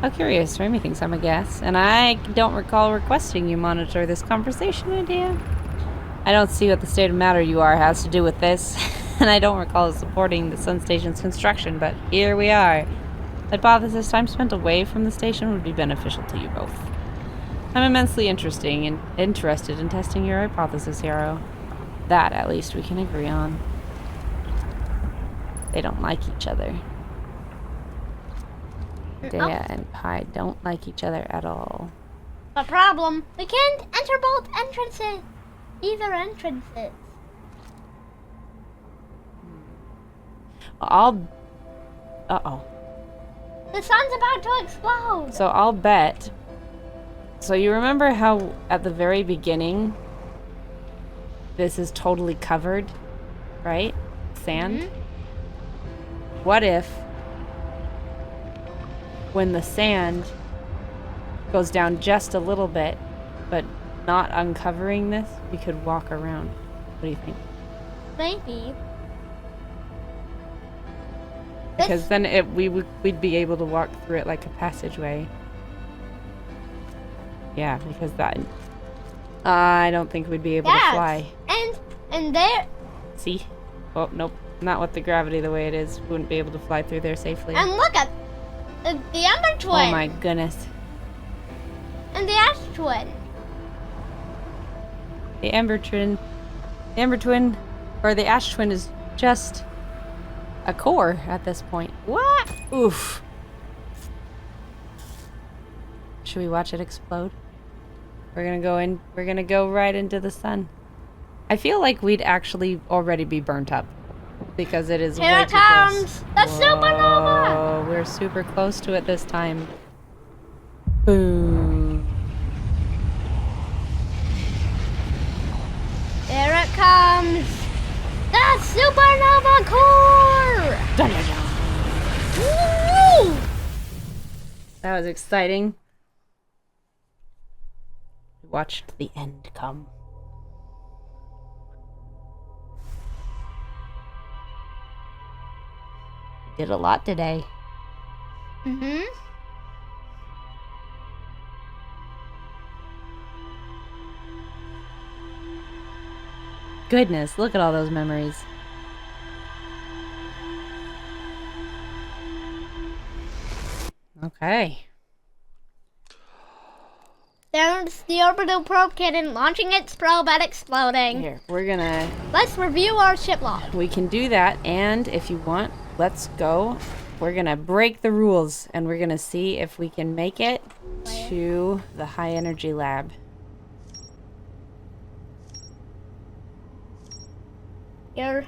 How curious. Remy thinks I'm a guess, and I don't recall requesting you monitor this conversation, Idea. I don't see what the state of matter you are has to do with this, and I don't recall supporting the Sun Station's construction, but here we are. Hypothesis: time spent away from the station would be beneficial to you both. I'm immensely interested in testing your hypothesis, Hero. That, at least, we can agree on. They don't like each other. Dea and Pi don't like each other at all. The problem. We can't enter both entrances. Either entrances. Uh-oh. The sun's about to explode. So I'll bet. So you remember how at the very beginning this is totally covered, right? Sand? Mm-hmm. What if when the sand goes down just a little bit, but not uncovering this, we could walk around? What do you think? Maybe. Because then we'd be able to walk through it like a passageway. Yeah, because that... I don't think we'd be able to fly. And there... See? Oh, nope. Not with the gravity the way it is. We wouldn't be able to fly through there safely. And look at the Ember Twin. Oh my goodness. And the Ash Twin. The Ember Twin... The Ember Twin... Or the Ash Twin is just... a core at this point. What? Oof. Should we watch it explode? We're gonna go right into the sun. I feel like we'd actually already be burnt up because it is Here way it too close. comes! The supernova! Oh, we're super close to it this time. Boom. Here it comes! The supernova core! Dun, dun, dun. Woo! That was exciting. We watched the end come. We did a lot today. Mm-hmm. Goodness, look at all those memories. Okay. There's the orbital probe cannon launching its probe and exploding. Here, we're gonna... Let's review our ship log. We can do that, and if you want, let's go. We're gonna break the rules, and we're gonna see if we can make it to the high energy lab. Here.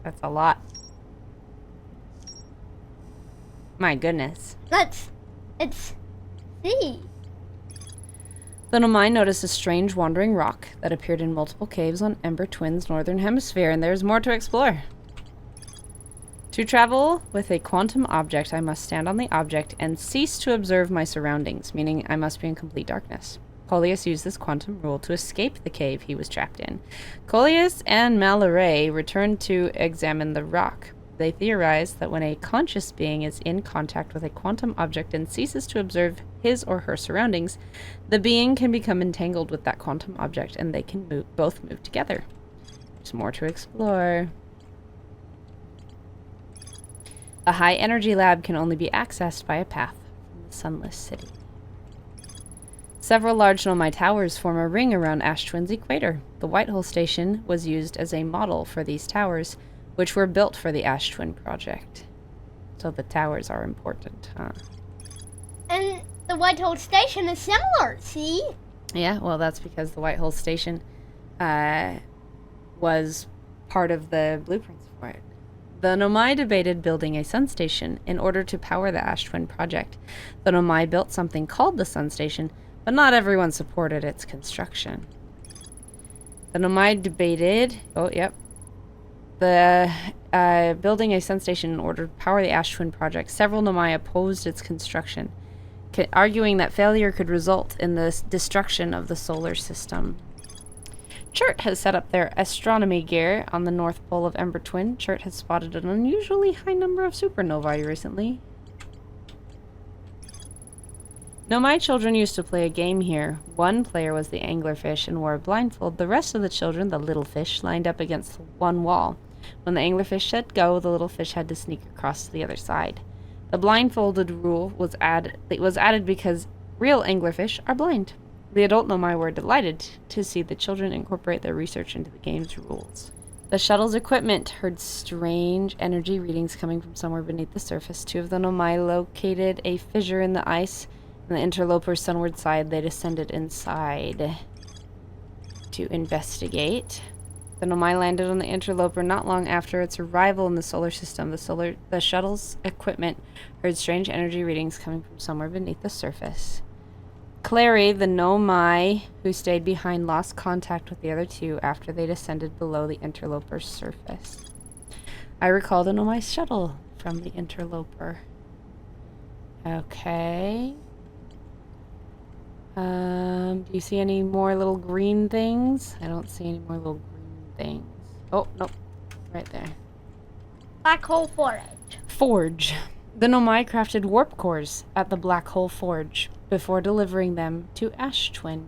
That's a lot. My goodness. Let's see. Then Omai noticed a strange wandering rock that appeared in multiple caves on Ember Twin's northern hemisphere, and there's more to explore. To travel with a quantum object, I must stand on the object and cease to observe my surroundings, meaning I must be in complete darkness. Coleus used this quantum rule to escape the cave he was trapped in. Coleus and Malaray returned to examine the rock. They theorized that when a conscious being is in contact with a quantum object and ceases to observe his or her surroundings, the being can become entangled with that quantum object and they can both move together. There's more to explore. The high energy lab can only be accessed by a path from the sunless city. Several large Nomai towers form a ring around Ash Twin's equator. The Whitehole Station was used as a model for these towers, which were built for the Ash Twin project. So the towers are important, huh? And the Whitehole Station is similar, see? Yeah, well, that's because the Whitehole Station was part of the blueprints for it. The Nomai debated building a sun station in order to power the Ash Twin project. The Nomai built something called the Sun Station, but not everyone supported its construction. The Nomai debated... Oh, yep. The building a sun station in order to power the Ash Twin project. Several Nomai opposed its construction, arguing that failure could result in the destruction of the solar system. Chert has set up their astronomy gear on the North Pole of Ember Twin. Chert has spotted an unusually high number of supernovae recently. Nomai children used to play a game here. One player was the anglerfish and wore a blindfold. The rest of the children, the little fish, lined up against one wall. When the anglerfish said go, the little fish had to sneak across to the other side. The blindfolded rule was added because real anglerfish are blind. The adult Nomai were delighted to see the children incorporate their research into the game's rules. The shuttle's equipment heard strange energy readings coming from somewhere beneath the surface. Two of the Nomai located a fissure in the ice on the interloper's sunward side. They descended inside to investigate. The Nomai landed on the interloper not long after its arrival in the solar system. The shuttle's equipment heard strange energy readings coming from somewhere beneath the surface. Clary, the Nomai who stayed behind, lost contact with the other two after they descended below the interloper's surface. I recall the Nomai shuttle from the interloper. Okay. Do you see any more little green things? I don't see any more little green things. Oh, nope. Right there. Black hole forage. Forge. The Nomai crafted warp cores at the Black Hole Forge before delivering them to Ash Twin.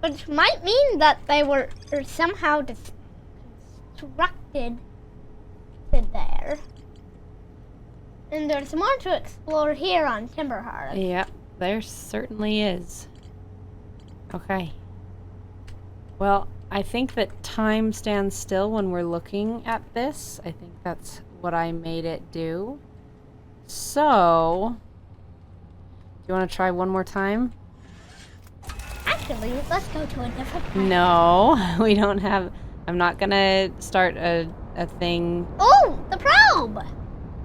Which might mean that they were somehow constructed there. And there's more to explore here on Timberhearth. Yep, there certainly is. Okay. Well, I think that time stands still when we're looking at this. I think that's what I made it do. So, do you want to try one more time? Actually, let's go to a different place. No, we don't have... I'm not gonna start a thing... Oh, the probe!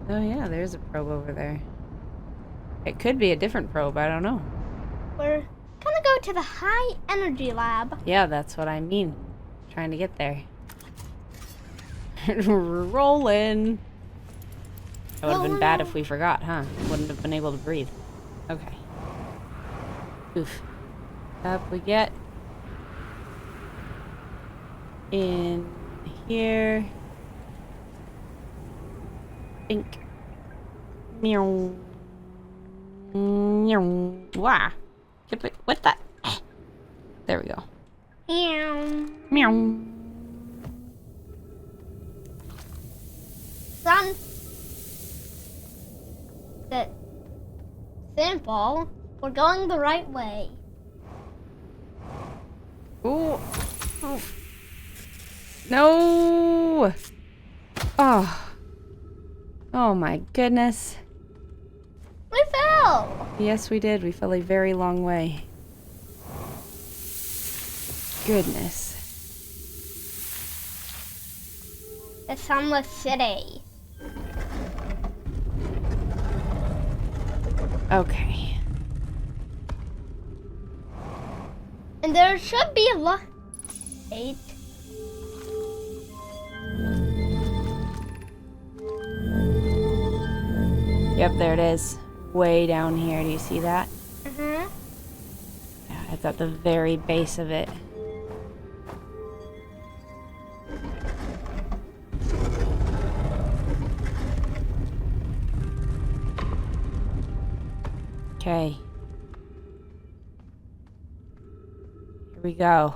Oh yeah, there's a probe over there. It could be a different probe, I don't know. We're gonna go to the high energy lab. Yeah, that's what I mean. Trying to get there. Rolling. It would have been bad if we forgot, huh? Wouldn't have been able to breathe. Okay. Oof. Up we get. In here. Bink. Meow. Meow. Wah. What the? There we go. Meow. Meow. Sun. That simple. We're going the right way. Ooh. Oh. No. Oh. Oh my goodness. We fell. Yes, we did. We fell a very long way. Goodness. The sunless city. Okay. And there should be a lot. 8. Yep, there it is. Way down here. Do you see that? Mm-hmm. Yeah, it's at the very base of it. Okay. Here we go.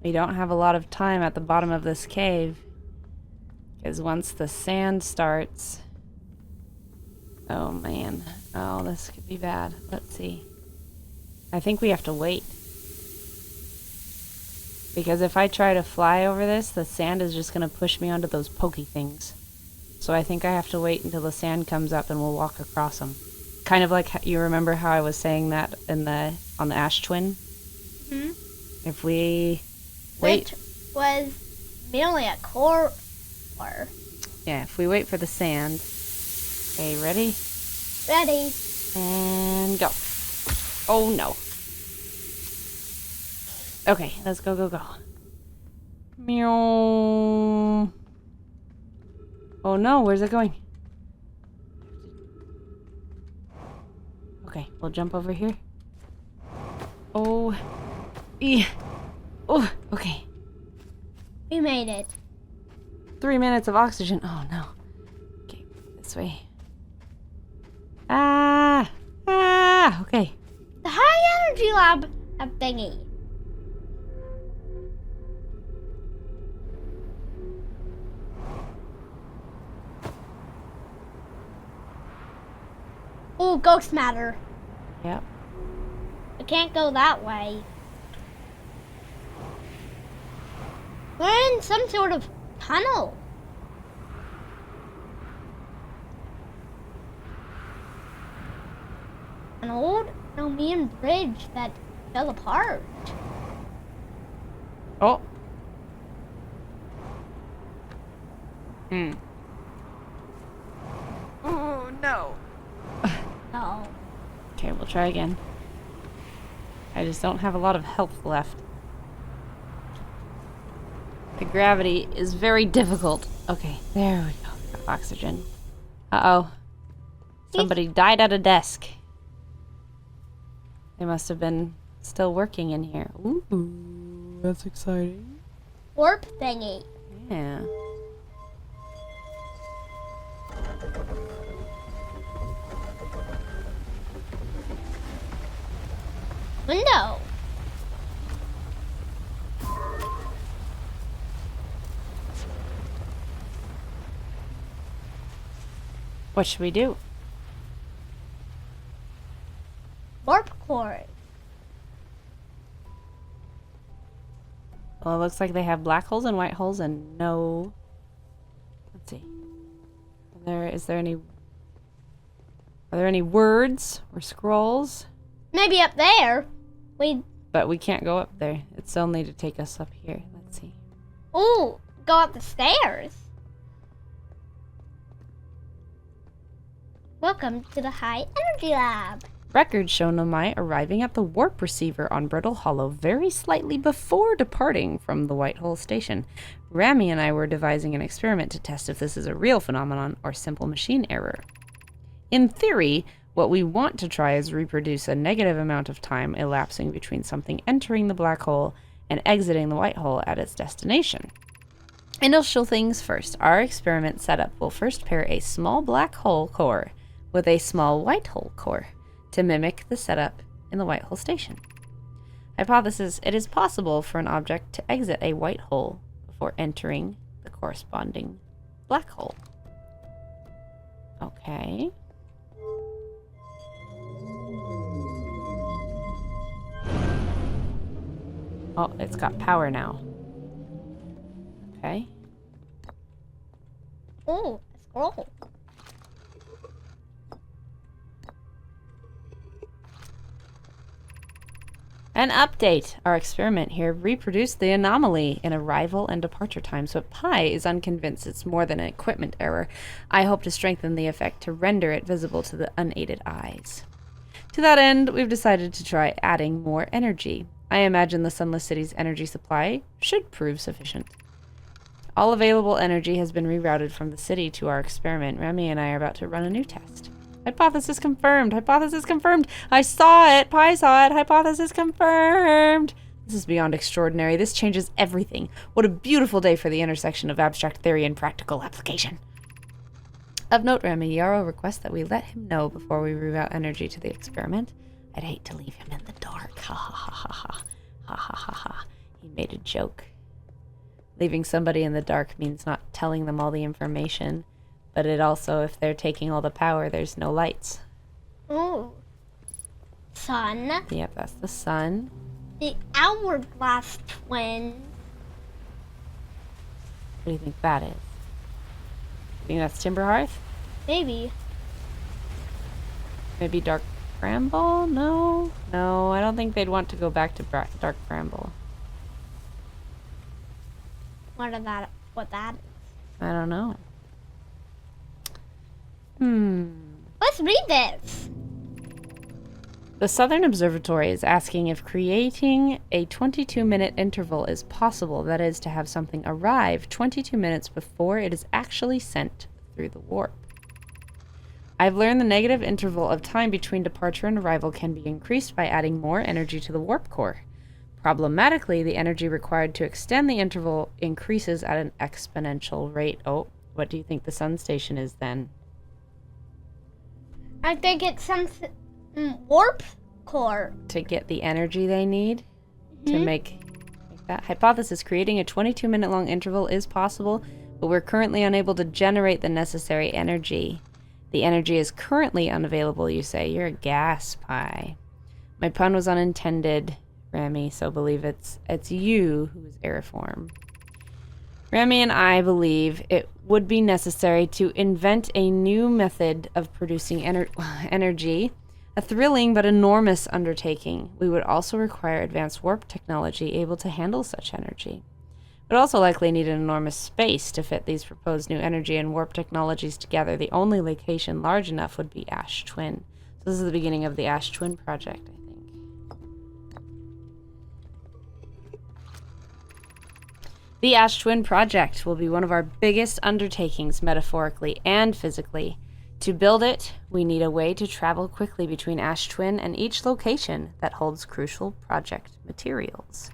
We don't have a lot of time at the bottom of this cave. Because once the sand starts... Oh man. Oh, this could be bad. Let's see. I think we have to wait. Because if I try to fly over this, the sand is just going to push me onto those pokey things. So I think I have to wait until the sand comes up and we'll walk across them. Kind of like you remember how I was saying that in on the Ash Twin? Mm-hmm. If we wait... Which was merely a core. Yeah, if we wait for the sand. Okay, ready? Ready. And go. Oh no. Okay, let's go, go, go. Meow. Oh no, where's it going? Okay, we'll jump over here. Oh. Oh, okay. We made it. 3 minutes of oxygen. Oh no. Okay, this way. Ah! Ah! Okay. The high energy lab thingy. Oh, ghost matter. Yep. I can't go that way. We're in some sort of tunnel. An old Nomean bridge that fell apart. Oh. Hmm. Oh no. Oh. Okay, we'll try again. I just don't have a lot of health left. The gravity is very difficult. Okay, there we go. Got oxygen. Uh-oh. Somebody died at a desk. They must have been still working in here. Ooh, that's exciting. Warp thingy. Yeah. Window. What should we do? Warp core. Well, it looks like they have black holes and white holes and no... Let's see. Are there any words or scrolls? Maybe up there. But we can't go up there. It's only to take us up here. Let's see. Ooh, go up the stairs. Welcome to the High Energy Lab. Records show Nomai arriving at the warp receiver on Brittle Hollow very slightly before departing from the White Hole Station. Rami and I were devising an experiment to test if this is a real phenomenon or simple machine error. In theory, what we want to try is reproduce a negative amount of time elapsing between something entering the black hole and exiting the white hole at its destination. Initial things first. Our experiment setup will first pair a small black hole core with a small white hole core to mimic the setup in the white hole station. Hypothesis: it is possible for an object to exit a white hole before entering the corresponding black hole. Okay. Oh, it's got power now. Okay. Ooh, a scroll. An update. Our experiment here reproduced the anomaly in arrival and departure times, but Pi is unconvinced it's more than an equipment error. I hope to strengthen the effect to render it visible to the unaided eyes. To that end, we've decided to try adding more energy. I imagine the Sunless City's energy supply should prove sufficient. All available energy has been rerouted from the city to our experiment. Remy and I are about to run a new test. Hypothesis confirmed! Hypothesis confirmed! I saw it! Pi saw it! Hypothesis confirmed! This is beyond extraordinary. This changes everything. What a beautiful day for the intersection of abstract theory and practical application. Of note, Remy, Yarrow requests that we let him know before we reroute energy to the experiment. I'd hate to leave him in the dark. Ha ha ha ha ha. Ha ha ha ha. He made a joke. Leaving somebody in the dark means not telling them all the information. But it also, if they're taking all the power, there's no lights. Ooh. Sun. Yep, that's the sun. The hourglass twin. What do you think that is? You think that's Timber Hearth? Maybe. Maybe Dark Bramble? No? No, I don't think they'd want to go back to Dark Bramble. What that is. I don't know. Let's read this. The Southern Observatory is asking if creating a 22-minute interval is possible, that is, to have something arrive 22 minutes before it is actually sent through the warp. I've learned the negative interval of time between departure and arrival can be increased by adding more energy to the warp core. Problematically, the energy required to extend the interval increases at an exponential rate. Oh, what do you think the sun station is then? I think it's some warp core. To get the energy they need to make that hypothesis. Creating a 22-minute long interval is possible, but we're currently unable to generate the necessary energy. The energy is currently unavailable, you say. You're a gas pie. My pun was unintended, Remy, so believe it's you who is aeriform. Remy and I believe it would be necessary to invent a new method of producing energy, a thrilling but enormous undertaking. We would also require advanced warp technology able to handle such energy. It would also likely need an enormous space to fit these proposed new energy and warp technologies together. The only location large enough would be Ash Twin. So this is the beginning of the Ash Twin project, I think. The Ash Twin project will be one of our biggest undertakings metaphorically and physically. To build it, we need a way to travel quickly between Ash Twin and each location that holds crucial project materials.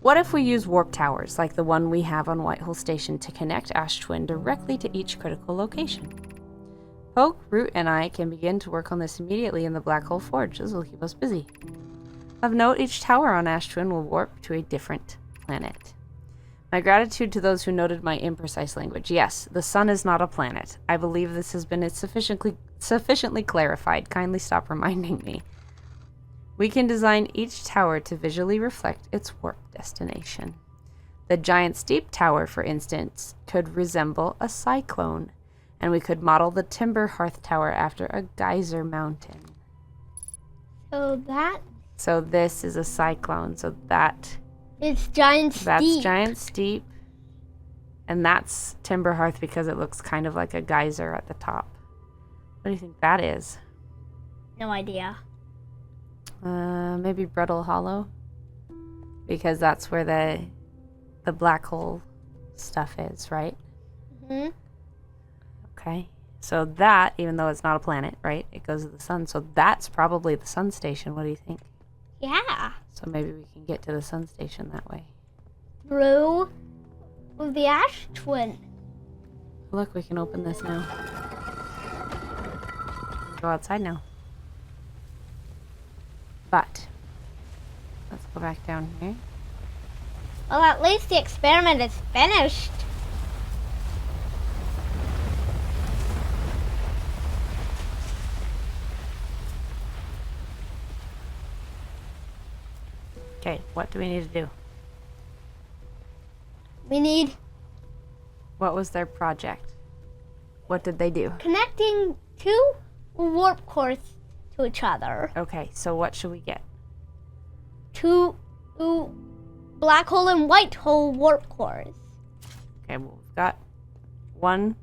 What if we use warp towers like the one we have on Whitehole Station to connect Ash Twin directly to each critical location? Poke, Root, and I can begin to work on this immediately in the Black Hole Forge. This will keep us busy. Of note, each tower on Ash Twin will warp to a different planet. My gratitude to those who noted my imprecise language. Yes, the sun is not a planet. I believe this has been sufficiently clarified. Kindly stop reminding me. We can design each tower to visually reflect its warp destination. The giant steep tower, for instance, could resemble a cyclone, and we could model the timber hearth tower after a geyser mountain. So this is a cyclone, so that... It's giant steep. That's giant steep. And that's timber hearth because it looks kind of like a geyser at the top. What do you think that is? No idea. Maybe Brittle Hollow, because that's where the black hole stuff is, right? Mm-hmm. Okay, so that, even though it's not a planet, right, it goes to the sun, so that's probably the sun station. What do you think? Yeah. So maybe we can get to the sun station that way. Through the Ash Twin. Look, we can open this now. Go outside now. But let's go back down here. Well, at least the experiment is finished. Okay, what do we need to do? We need What was their project? What did they do? connecting two warp cores to each other. Okay, so what should we get? Two black hole and white hole warp cores. Okay, well, we've got one.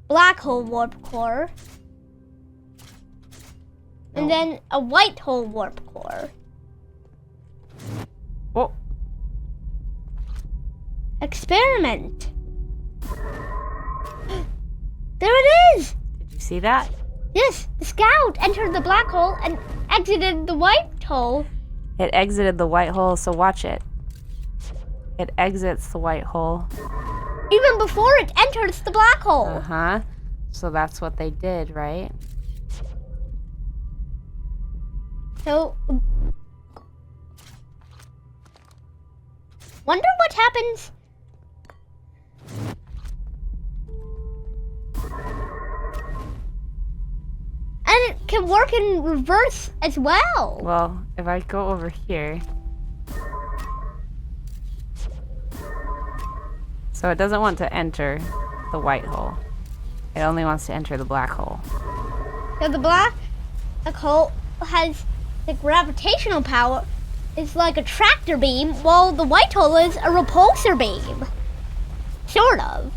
Black hole warp core. And then a white hole warp core. Oh, Experiment. There it is! did you see that? Yes, the scout entered the black hole and exited the white hole. It exited the white hole, so watch it. It exits the white hole. Even before it enters the black hole. Uh-huh. So that's what they did, right? So, wonder what happens. And it can work in reverse as well. Well, if I go over here. So it doesn't want to enter the white hole. It only wants to enter the black hole. So the black hole has the gravitational power. It's like a tractor beam, while the white hole is a repulsor beam. Sort of.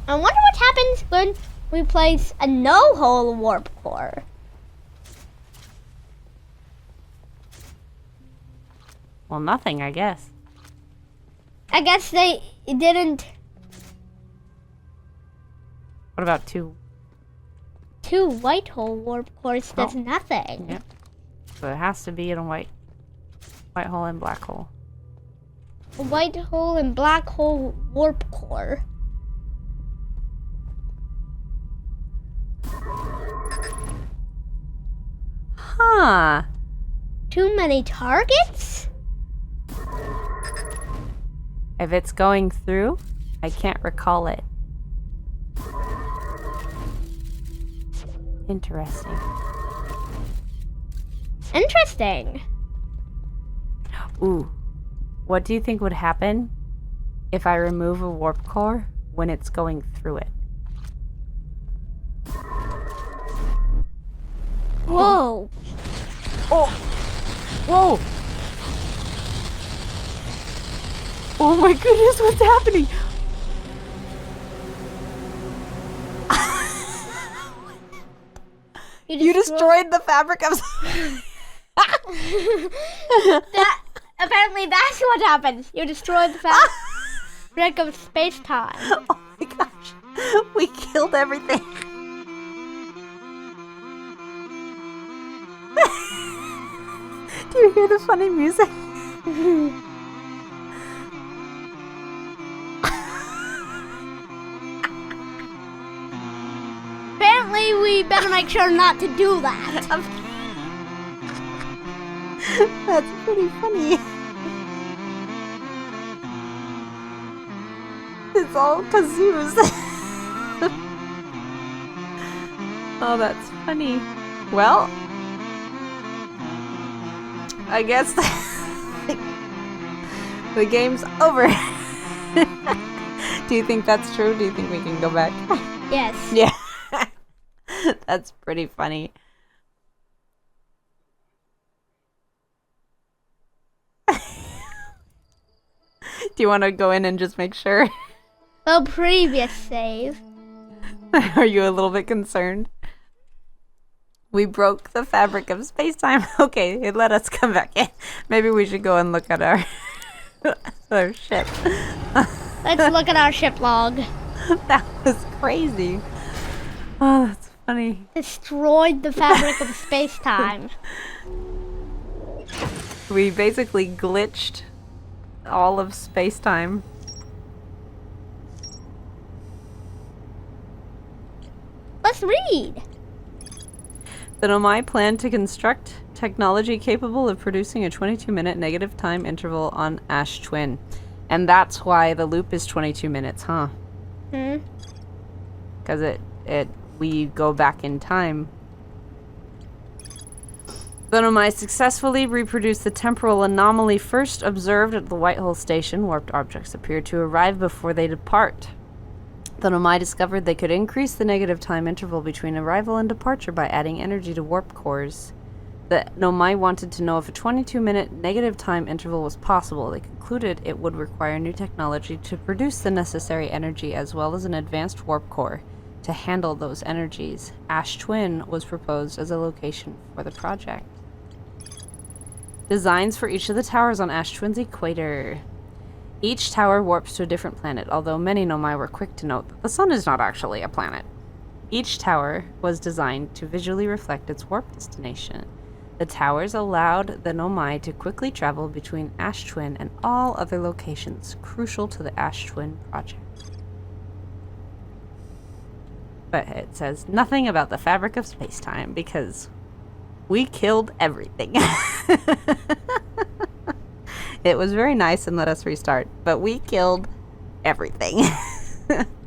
I wonder what happens when we place a no-hole warp core. Well, nothing, I guess. I guess they didn't. What about 2? 2 white hole warp cores does Oh. nothing. Yep. So it has to be in a white hole and black hole. A white hole and black hole warp core. Huh. Too many targets? If it's going through, I can't recall it. Interesting. Interesting. Ooh. What do you think would happen if I remove a warp core when it's going through it? Whoa. Oh! Whoa! Oh my goodness, what's happening? You destroyed the fabric of... Apparently that's what happened. You destroyed the fabric of space-time. Oh my gosh. We killed everything. Do you hear the funny music? Apparently we better make sure not to do that. That's pretty funny. It's all kazoos. Oh, that's funny. Well, I guess the game's over. Do you think that's true? Do you think we can go back? Yes. Yeah. That's pretty funny. Do you want to go in and just make sure? Well, previous save. Are you a little bit concerned? We broke the fabric of space-time. Okay, it let us come back in. Maybe we should go and look at our ship. Let's look at our ship log. That was crazy. Oh, that's funny. Destroyed the fabric of space-time. We basically glitched all of space-time. Let's read. The Nomai plan to construct technology capable of producing a 22-minute negative time interval on Ash Twin. And that's why the loop is 22 minutes, huh? Because we go back in time. The Nomai successfully reproduced the temporal anomaly first observed at the White Hole Station. Warped objects appear to arrive before they depart. The Nomai discovered they could increase the negative time interval between arrival and departure by adding energy to warp cores. The Nomai wanted to know if a 22-minute negative time interval was possible. They concluded it would require new technology to produce the necessary energy as well as an advanced warp core to handle those energies. Ash Twin was proposed as a location for the project. Designs for each of the towers on Ash Twin's equator. Each tower warps to a different planet, although many Nomai were quick to note that the sun is not actually a planet. Each tower was designed to visually reflect its warp destination. The towers allowed the Nomai to quickly travel between Ash Twin and all other locations crucial to the Ash Twin project. But it says nothing about the fabric of space-time because we killed everything. It was very nice and let us restart, but we killed everything.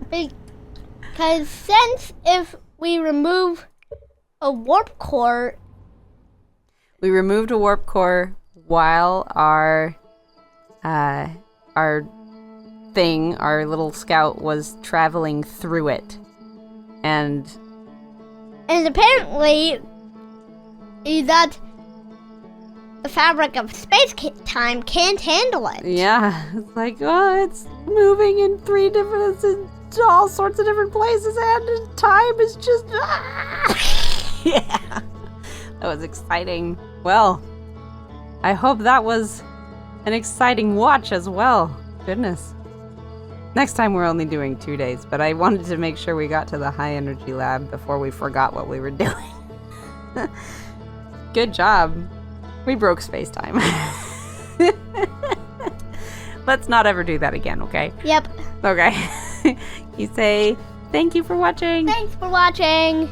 Because since if we remove a warp core... We removed a warp core while our little scout was traveling through it. And apparently that the fabric of space-time can't handle it. yeah, it's like, oh, it's moving in all sorts of different places, and time is just... Yeah, that was exciting. Well, I hope that was An exciting watch as well. Goodness. Next time we're only doing 2 days, but I wanted to make sure we got to the high energy lab before we forgot what we were doing. Good job. We broke space-time. Let's not ever do that again, okay? Yep. Okay. You say, thank you for watching. Thanks for watching.